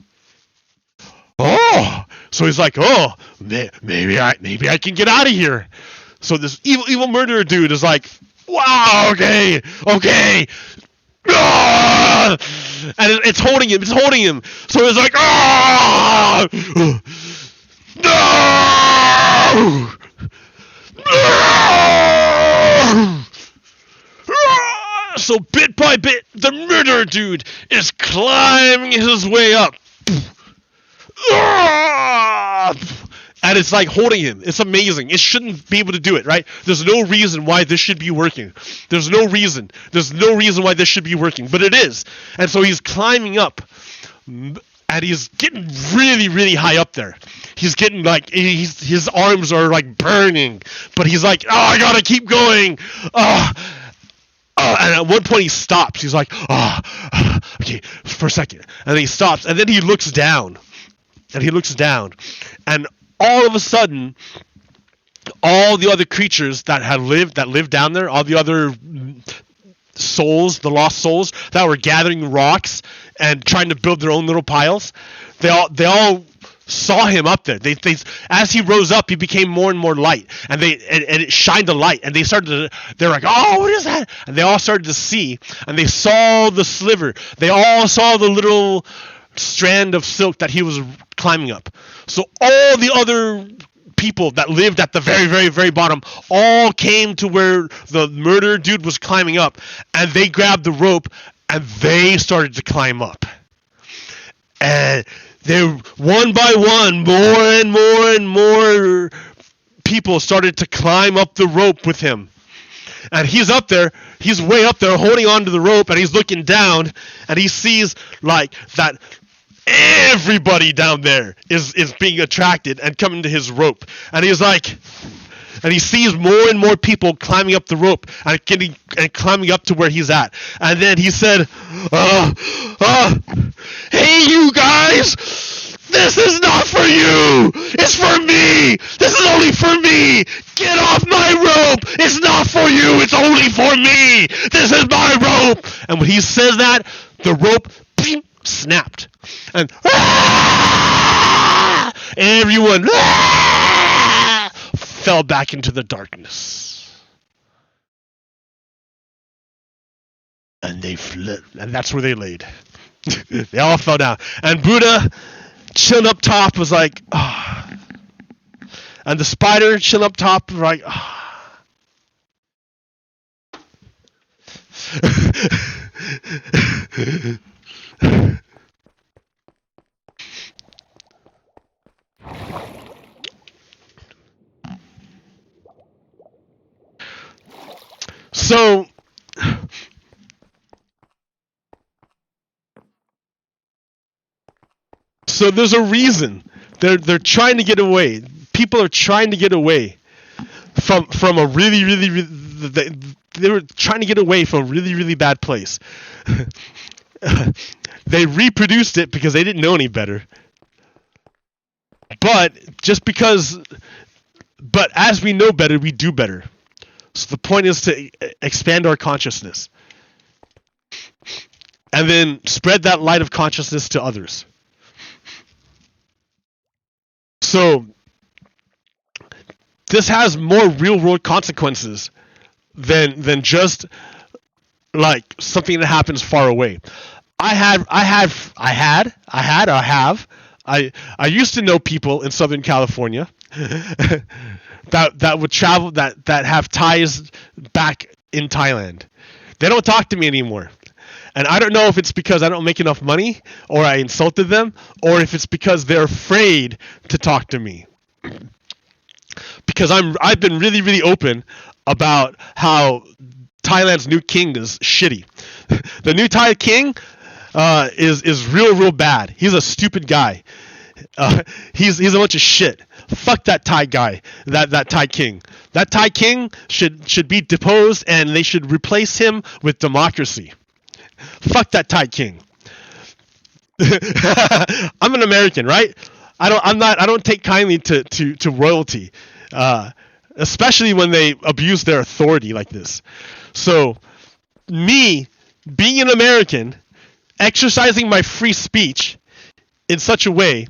So he's like, maybe I can get out of here. So this evil murderer dude is like, wow, okay. And it's holding him. So it's like, no! So bit by bit, the murderer dude is climbing his way up. And it's like holding him. It's amazing. It shouldn't be able to do it, right? There's no reason why this should be working. There's no reason why this should be working, but it is. And so he's climbing up, and he's getting really, really high up there. He's getting like, his arms are like burning, but he's like, I gotta keep going. And at one point he stops. He's like, okay, for a second. And then he stops, and then he looks down. and he looks down, and all of a sudden, all the other creatures that lived down there, all the other souls, the lost souls that were gathering rocks and trying to build their own little piles, they all saw him up there. They as he rose up, he became more and more light, and it shined a light, and they're like, oh, what is that? And they all started to see, and they saw the sliver. They all saw the little strand of silk that he was climbing up. So all the other people that lived at the very, very, very bottom all came to where the murderer dude was climbing up, and they grabbed the rope, and they started to climb up. And they, one by one, more and more and more people started to climb up the rope with him. And he's up there, he's way up there holding onto the rope, and he's looking down, and he sees like that everybody down there is being attracted and coming to his rope. And he's like, and he sees more and more people climbing up the rope and climbing up to where he's at. And then he said, hey, you guys, this is not for you. It's for me. This is only for me. Get off my rope. It's not for you. It's only for me. This is my rope. And when he says that, the rope snapped. And everyone fell back into the darkness. And they fled, and that's where they laid. They all fell down. And Buddha, chilling up top, was like, ah. And the spider, chilling up top, was like, ah. So there's a reason. They're trying to get away. People are trying to get away from a really, they were trying to get away from a really, really bad place. They reproduced it because they didn't know any better. But as we know better, we do better. So the point is to expand our consciousness. And then spread that light of consciousness to others. So this has more real world consequences than just like something that happens far away. I used to know people in Southern California that would travel that have ties back in Thailand. They don't talk to me anymore. And I don't know if it's because I don't make enough money or I insulted them or if it's because they're afraid to talk to me. Because I've been really, really open about how Thailand's new king is shitty. The new Thai king is real bad. He's a stupid guy. He's a bunch of shit. Fuck that Thai guy, that Thai king. That Thai king should be deposed and they should replace him with democracy. Fuck that Thai king. I'm an American, right? I don't take kindly to royalty, especially when they abuse their authority like this. So, me being an American, exercising my free speech in such a way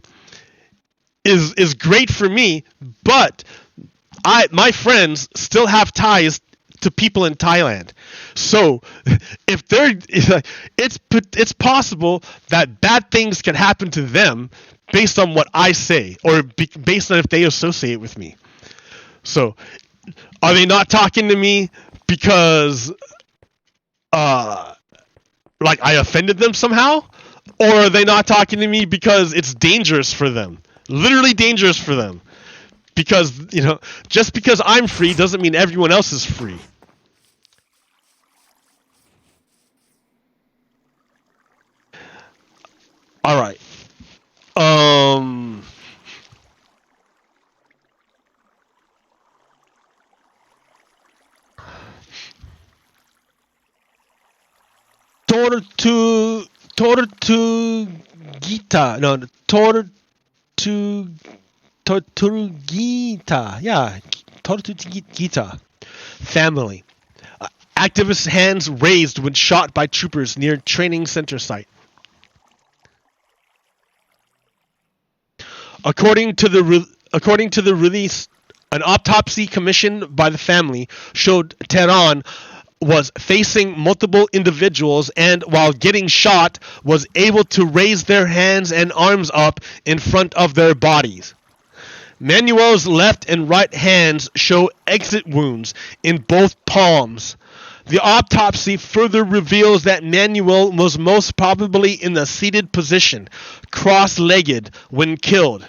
is great for me, but my friends still have ties to people in Thailand. So if it's possible that bad things can happen to them based on what I say or based on if they associate with me. So are they not talking to me because like I offended them somehow? Or are they not talking to me because it's dangerous for them? Literally dangerous for them. Because, just because I'm free doesn't mean everyone else is free. All right. Tortu Gita. No, Tortuguita family. Activist hands raised when shot by troopers near training center site. According to the release, an autopsy commissioned by the family showed Tehran was facing multiple individuals and, while getting shot, was able to raise their hands and arms up in front of their bodies. Manuel's left and right hands show exit wounds in both palms. The autopsy further reveals that Manuel was most probably in a seated position, cross-legged, when killed.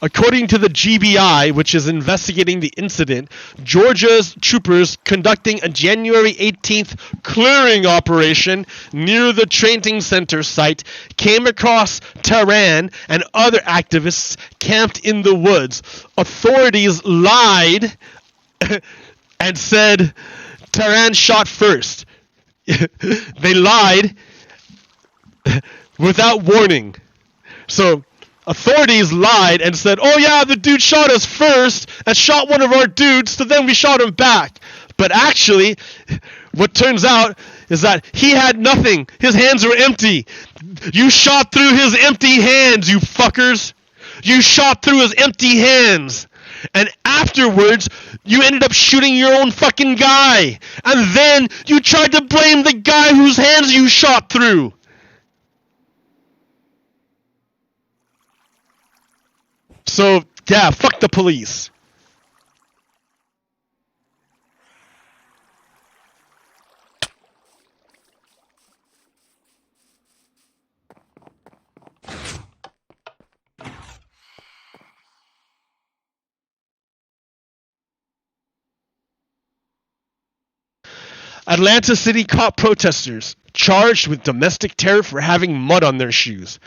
According to the GBI, which is investigating the incident, Georgia's troopers conducting a January 18th clearing operation near the training center site came across Tehran and other activists camped in the woods. Authorities lied and said Tehran shot first. They lied without warning. So authorities lied and said, oh yeah, the dude shot us first and shot one of our dudes, so then we shot him back. But actually, what turns out is that he had nothing. His hands were empty. You shot through his empty hands, you fuckers. You shot through his empty hands. And afterwards, you ended up shooting your own fucking guy. And then you tried to blame the guy whose hands you shot through. So, yeah, fuck the police. Atlanta City caught protesters charged with domestic terror for having mud on their shoes.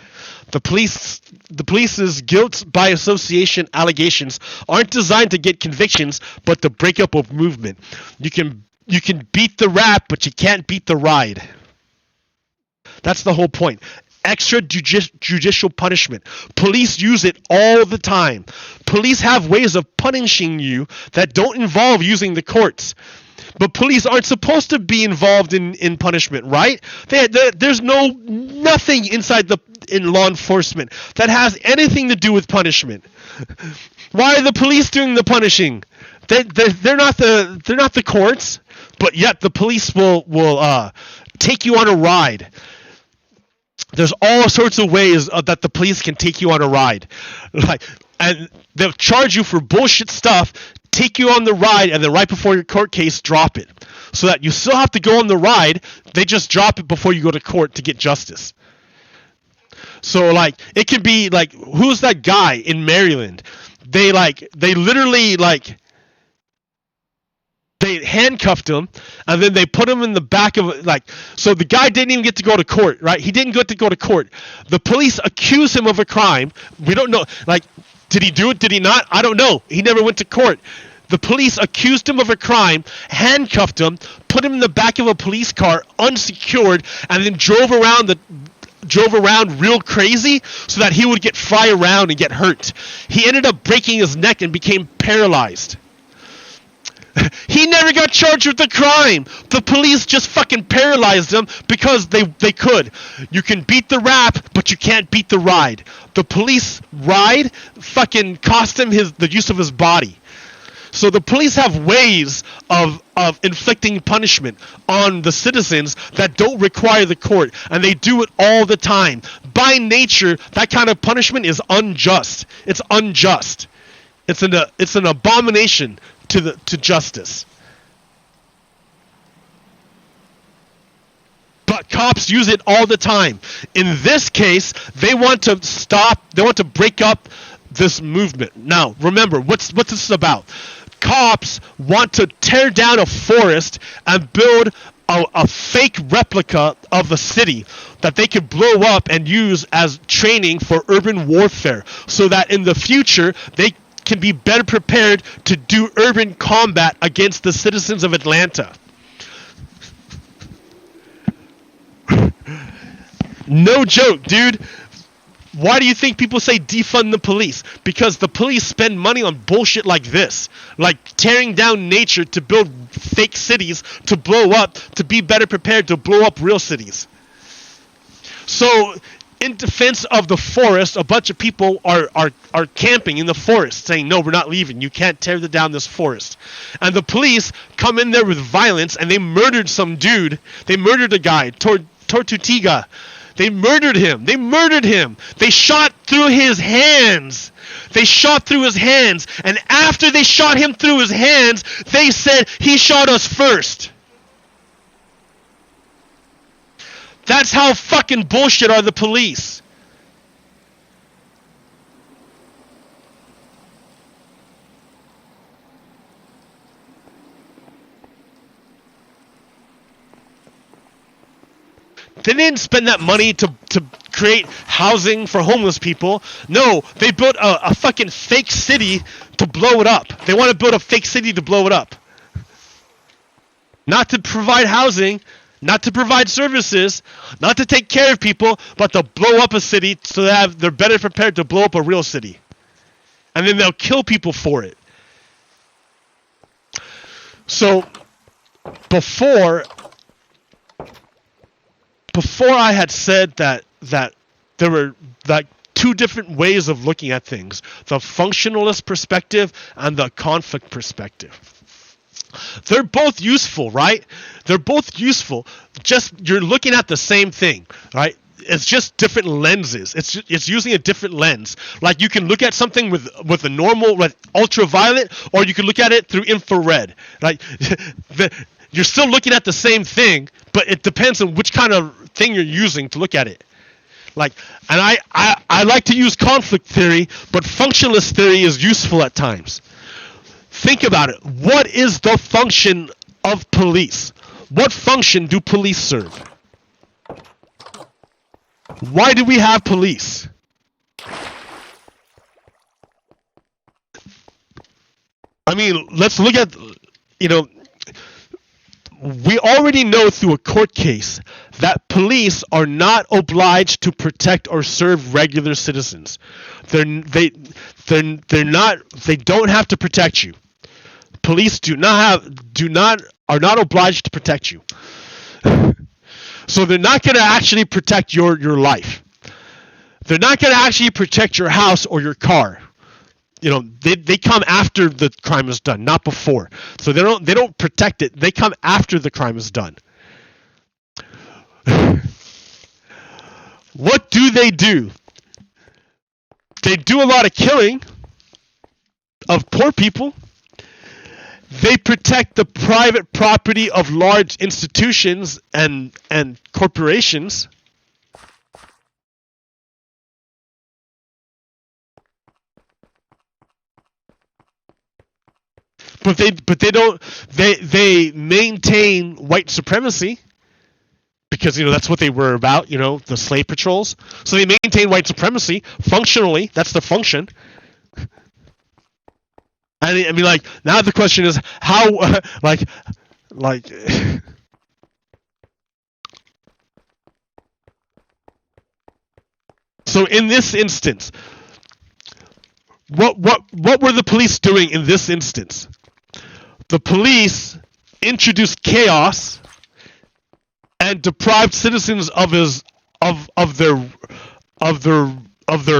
The police's guilt by association allegations aren't designed to get convictions, but to break up a movement. You can beat the rap, but you can't beat the ride. That's the whole point. Extrajudicial punishment. Police use it all the time. Police have ways of punishing you that don't involve using the courts. But police aren't supposed to be involved in punishment, right? There's nothing in law enforcement that has anything to do with punishment. Why are the police doing the punishing? They're not the courts, but yet the police will take you on a ride. There's all sorts of ways that the police can take you on a ride, and they'll charge you for bullshit stuff. Take you on the ride, and then right before your court case, drop it. So that you still have to go on the ride, they just drop it before you go to court to get justice. So, it could be, who's that guy in Maryland? They literally, they handcuffed him, and then they put him in the back of, so the guy didn't even get to go to court, right? He didn't get to go to court. The police accuse him of a crime. We don't know, did he do it? Did he not? I don't know. He never went to court. The police accused him of a crime, handcuffed him, put him in the back of a police car, unsecured, and then drove around real crazy so that he would get fly around and get hurt. He ended up breaking his neck and became paralyzed. He never got charged with the crime. The police just fucking paralyzed him because they could. You can beat the rap, but you can't beat the ride. The police ride fucking cost him the use of his body. So the police have ways of inflicting punishment on the citizens that don't require the court, and they do it all the time. By nature, that kind of punishment is unjust. It's unjust. It's an abomination to justice. But cops use it all the time. In this case, they want to break up this movement. Now, remember, what's this about? Cops want to tear down a forest and build a fake replica of the city that they could blow up and use as training for urban warfare, so that in the future they can be better prepared to do urban combat against the citizens of Atlanta. No joke, dude. Why do you think people say defund the police? Because the police spend money on bullshit like this. Like tearing down nature to build fake cities, to blow up, to be better prepared to blow up real cities. So, in defense of the forest, a bunch of people are camping in the forest, saying, no, we're not leaving. You can't tear down this forest. And the police come in there with violence, and they murdered some dude. They murdered a guy, Tortuga. They murdered him. They murdered him. They shot through his hands. They shot through his hands. And after they shot him through his hands, they said, he shot us first. That's how fucking bullshit are the police. They didn't spend that money to create housing for homeless people. No, they built a fucking fake city to blow it up. They want to build a fake city to blow it up. Not to provide housing, not to provide services, not to take care of people, but to blow up a city so they're better prepared to blow up a real city. And then they'll kill people for it. So, before I had said that there were like two different ways of looking at things, the functionalist perspective and the conflict perspective. They're both useful, right? They're both useful. Just you're looking at the same thing, right? It's just different lenses. It's using a different lens. Like you can look at something with a normal, like ultraviolet, or you can look at it through infrared. Like you're still looking at the same thing, but it depends on which kind of thing you're using to look at it. Like, and I like to use conflict theory, but functionalist theory is useful at times. Think about it. What is the function of police? What function do police serve? Why do we have police? I mean, let's look at, we already know through a court case that police are not obliged to protect or serve regular citizens. They don't have to protect you. Police are not obliged to protect you. So they're not going to actually protect your life. They're not going to actually protect your house or your car. They come after the crime is done, not before. So they don't protect it. They come after the crime is done. What do? They do a lot of killing of poor people. They protect the private property of large institutions and corporations. But they maintain white supremacy because that's what they were about, the slave patrols. So they maintain white supremacy functionally. That's the function. I mean, like, now the question is how, like. So in this instance, what were the police doing in this instance? The police introduced chaos and deprived citizens of their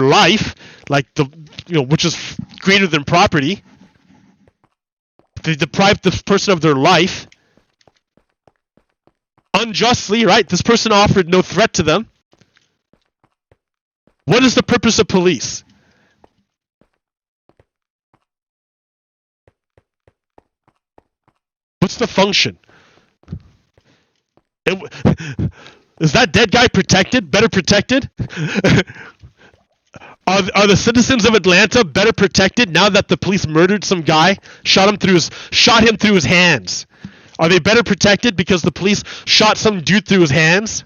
life, like which is greater than property. They deprived this person of their life unjustly, right? This person offered no threat to them. What is the purpose of police? What's the function? Is that dead guy protected? Better protected? Are the citizens of Atlanta better protected now that the police murdered some guy, shot him through his hands? Are they better protected because the police shot some dude through his hands?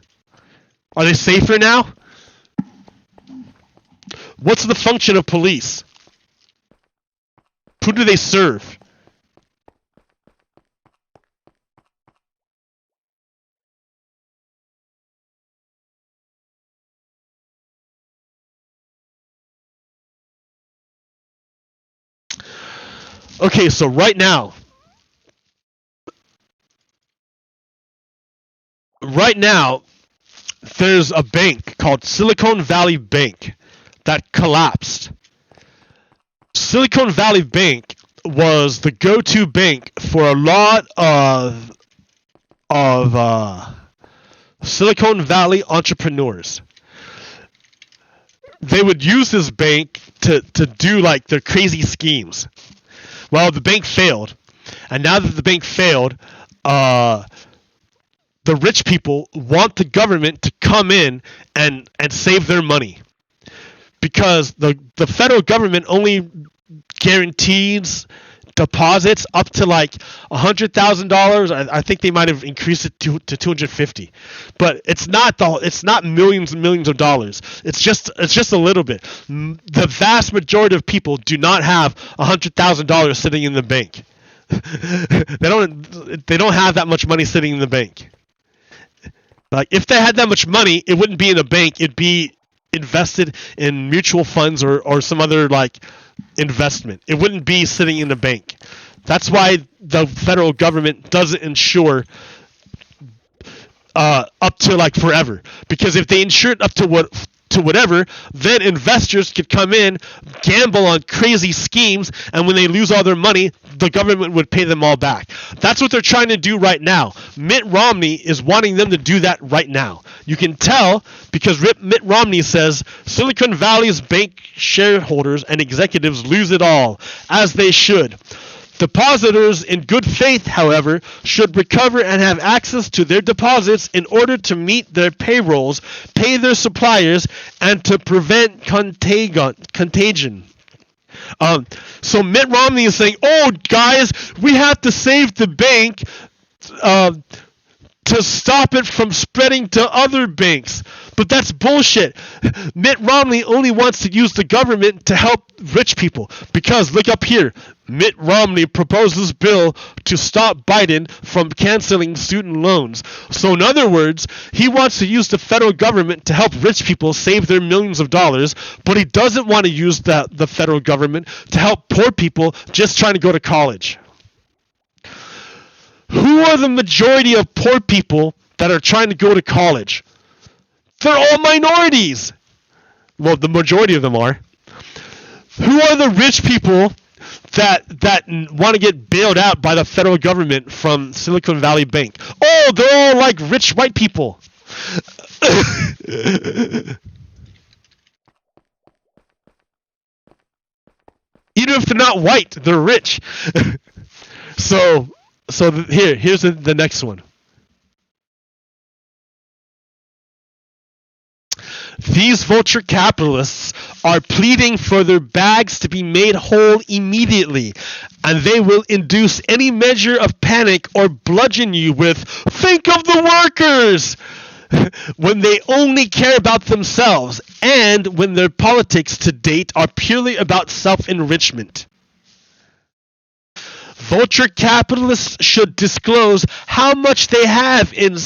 Are they safer now? What's the function of police? Who do they serve? Okay, so right now, there's a bank called Silicon Valley Bank that collapsed. Silicon Valley Bank was the go-to bank for a lot of Silicon Valley entrepreneurs. They would use this bank to do like their crazy schemes. Well, the bank failed, and now that the bank failed, the rich people want the government to come in and save their money, because the federal government only guarantees deposits up to like $100,000. I think they might have increased it to 250, but it's not millions and millions of dollars. It's just a little bit. The vast majority of people do not have $100,000 sitting in the bank. They don't have that much money sitting in the bank. Like, if they had that much money, it wouldn't be in a bank. It'd be invested in mutual funds or some other like investment. It wouldn't be sitting in the bank. That's why the federal government doesn't insure up to like forever. Because if they insure it up to whatever, then investors could come in, gamble on crazy schemes, and when they lose all their money, the government would pay them all back. That's what they're trying to do right now. Mitt Romney is wanting them to do that right now. You can tell because Mitt Romney says Silicon Valley's bank shareholders and executives lose it all, as they should. Depositors in good faith, however, should recover and have access to their deposits in order to meet their payrolls, pay their suppliers, and to prevent contagion. So Mitt Romney is saying, oh, guys, we have to save the bank to stop it from spreading to other banks. But that's bullshit. Mitt Romney only wants to use the government to help rich people. Because, look up here, Mitt Romney proposes bill to stop Biden from canceling student loans. So in other words, he wants to use the federal government to help rich people save their millions of dollars, but he doesn't want to use the federal government to help poor people just trying to go to college. Who are the majority of poor people that are trying to go to college? They're all minorities. Well, the majority of them are. Who are the rich people that want to get bailed out by the federal government from Silicon Valley Bank? Oh, they're all like rich white people. Even if they're not white, they're rich. So here's the next one. These vulture capitalists are pleading for their bags to be made whole immediately, and they will induce any measure of panic or bludgeon you with, think of the workers, when they only care about themselves, and when their politics to date are purely about self-enrichment. Vulture capitalists should disclose how much they have in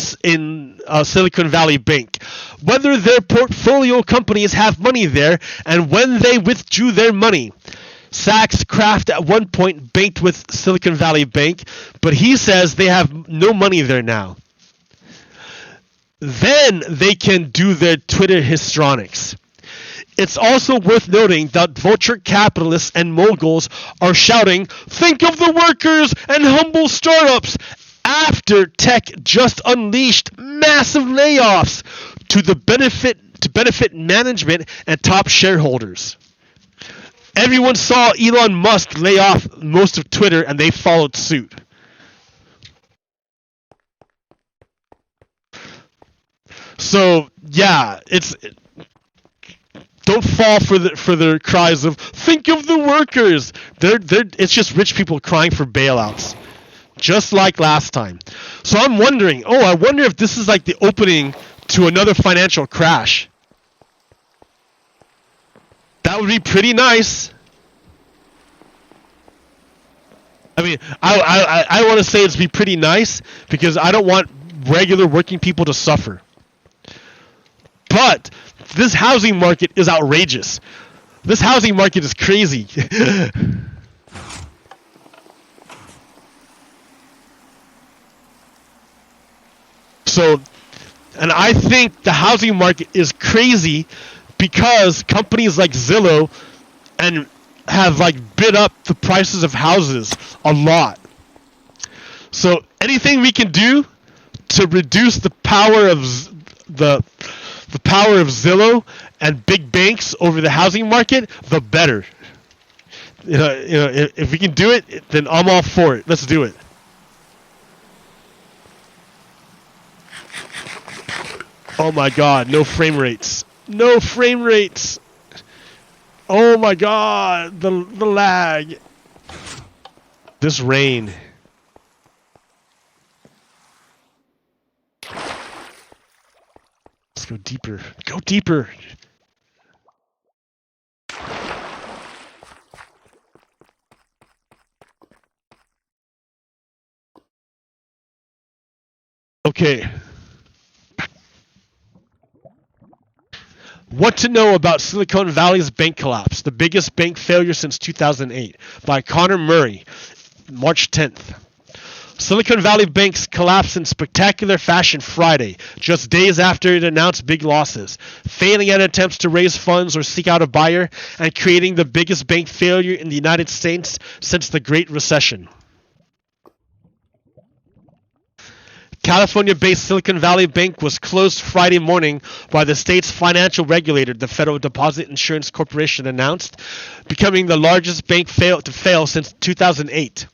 Silicon Valley Bank, whether their portfolio companies have money there, and when they withdrew their money. Sachs Kraft at one point banked with Silicon Valley Bank, but he says they have no money there now. Then they can do their Twitter histrionics. It's also worth noting that vulture capitalists and moguls are shouting, think of the workers and humble startups, after tech just unleashed massive layoffs to benefit management and top shareholders. Everyone saw Elon Musk lay off most of Twitter and they followed suit. So yeah, don't fall for the cries of think of the workers. It's just rich people crying for bailouts, just like last time. So I'm wondering, I wonder if this is like the opening to another financial crash. That would be pretty nice. I mean, I want to say it'd be pretty nice because I don't want regular working people to suffer. But this housing market is outrageous. This housing market is crazy. So, and I think the housing market is crazy because companies like Zillow and have like bid up the prices of houses a lot. So anything we can do to reduce the power of the power of Zillow and big banks over the housing market, the better. If we can do it, then I'm all for it. Let's do it. Oh my God, no frame rates. No frame rates. Oh my God, the lag. This rain. Let's go deeper. Go deeper. Okay. What to know about Silicon Valley's bank collapse, the biggest bank failure since 2008, by Connor Murray, March 10th. Silicon Valley Bank's collapsed in spectacular fashion Friday, just days after it announced big losses, failing at attempts to raise funds or seek out a buyer, and creating the biggest bank failure in the United States since the Great Recession. California-based Silicon Valley Bank was closed Friday morning by the state's financial regulator, the Federal Deposit Insurance Corporation announced, becoming the largest bank to fail since 2008.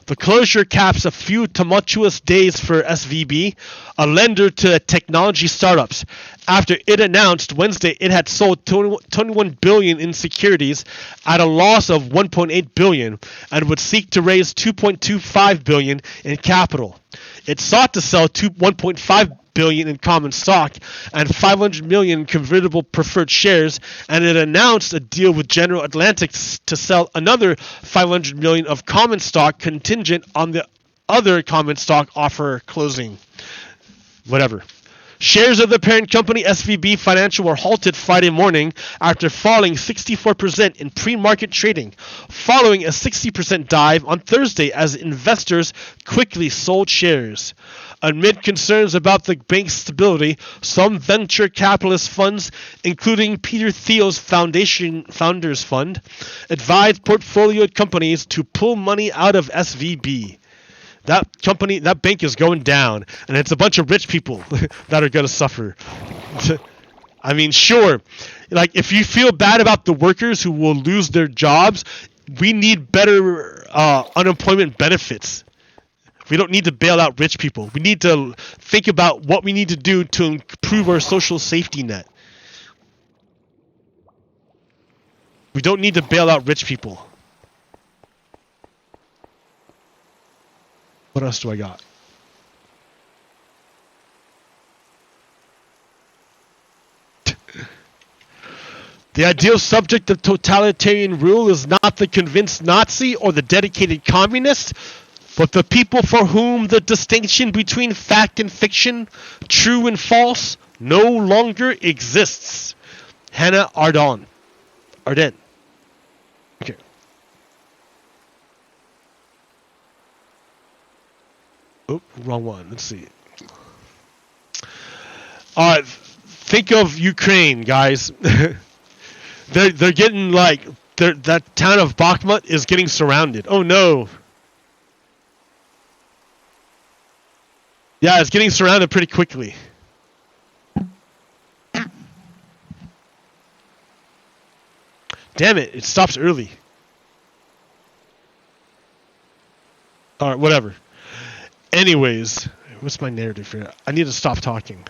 The closure caps a few tumultuous days for SVB, a lender to technology startups, after it announced Wednesday it had sold $21 billion in securities at a loss of $1.8 billion and would seek to raise $2.25 billion in capital. It sought to sell $1.5 billion in common stock and $500 million in convertible preferred shares, and it announced a deal with General Atlantic to sell another $500 million of common stock contingent on the other common stock offer closing. Whatever. Shares of the parent company SVB Financial were halted Friday morning after falling 64% in pre-market trading, following a 60% dive on Thursday as investors quickly sold shares. Amid concerns about the bank's stability, some venture capitalist funds, including Peter Thiel's Founders Fund, advised portfolio companies to pull money out of SVB. That bank is going down, and it's a bunch of rich people that are going to suffer. I mean, sure, like if you feel bad about the workers who will lose their jobs, we need better unemployment benefits. We don't need to bail out rich people. We need to think about what we need to do to improve our social safety net. We don't need to bail out rich people. What else do I got? The ideal subject of totalitarian rule is not the convinced Nazi or the dedicated communist, but the people for whom the distinction between fact and fiction, true and false, no longer exists. Hannah Ardern. Okay. Oh, wrong one. Let's see. Think of Ukraine, guys. They're getting like that town of Bakhmut is getting surrounded. Oh no. Yeah, it's getting surrounded pretty quickly. Damn it, it stops early. Alright, whatever. Anyways, what's my narrative here? I need to stop talking.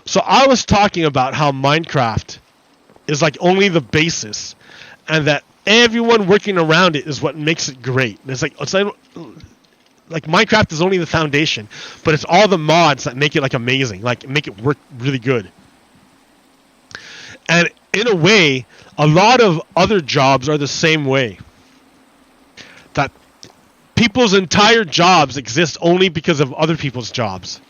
So I was talking about how Minecraft is like only the basis, and that everyone working around it is what makes it great. It's like Minecraft is only the foundation, but it's all the mods that make it like amazing, like make it work really good. And in a way, a lot of other jobs are the same way. That people's entire jobs exist only because of other people's jobs.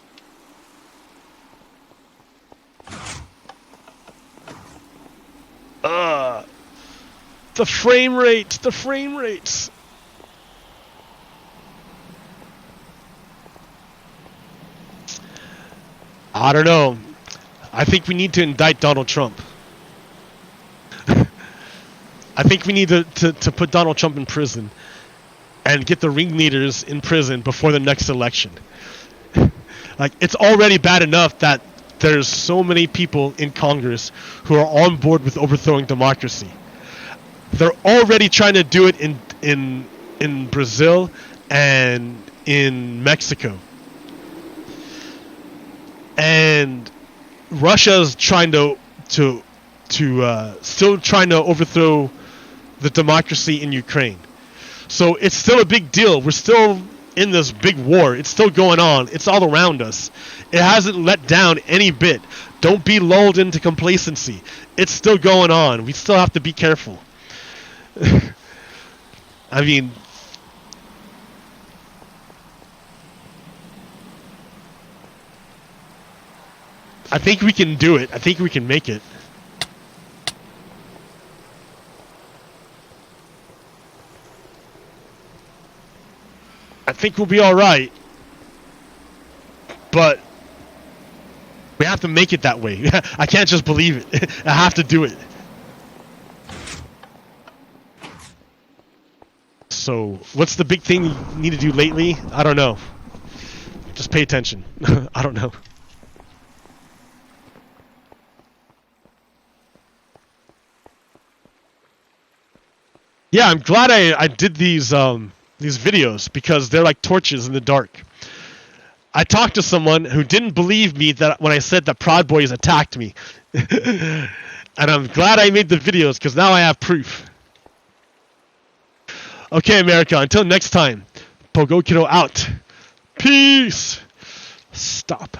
The frame rates. I don't know. I think we need to indict Donald Trump. I think we need to put Donald Trump in prison and get the ringleaders in prison before the next election. Like, it's already bad enough that there's so many people in Congress who are on board with overthrowing democracy. They're already trying to do it in Brazil and in Mexico. And Russia's trying to still trying to overthrow the democracy in Ukraine. So it's still a big deal. We're still in this big war. It's still going on. It's all around us. It hasn't let down any bit. Don't be lulled into complacency. It's still going on. We still have to be careful. I mean, I think we can do it. I think we can make it. I think we'll be all right. But we have to make it that way. I can't just believe it. I have to do it. So, what's the big thing you need to do lately? I don't know. Just pay attention. I don't know. Yeah, I'm glad I did these videos because they're like torches in the dark. I talked to someone who didn't believe me that when I said that Proud Boys attacked me. And I'm glad I made the videos because now I have proof. Okay, America, until next time, PoGokeRo out. Peace. Stop.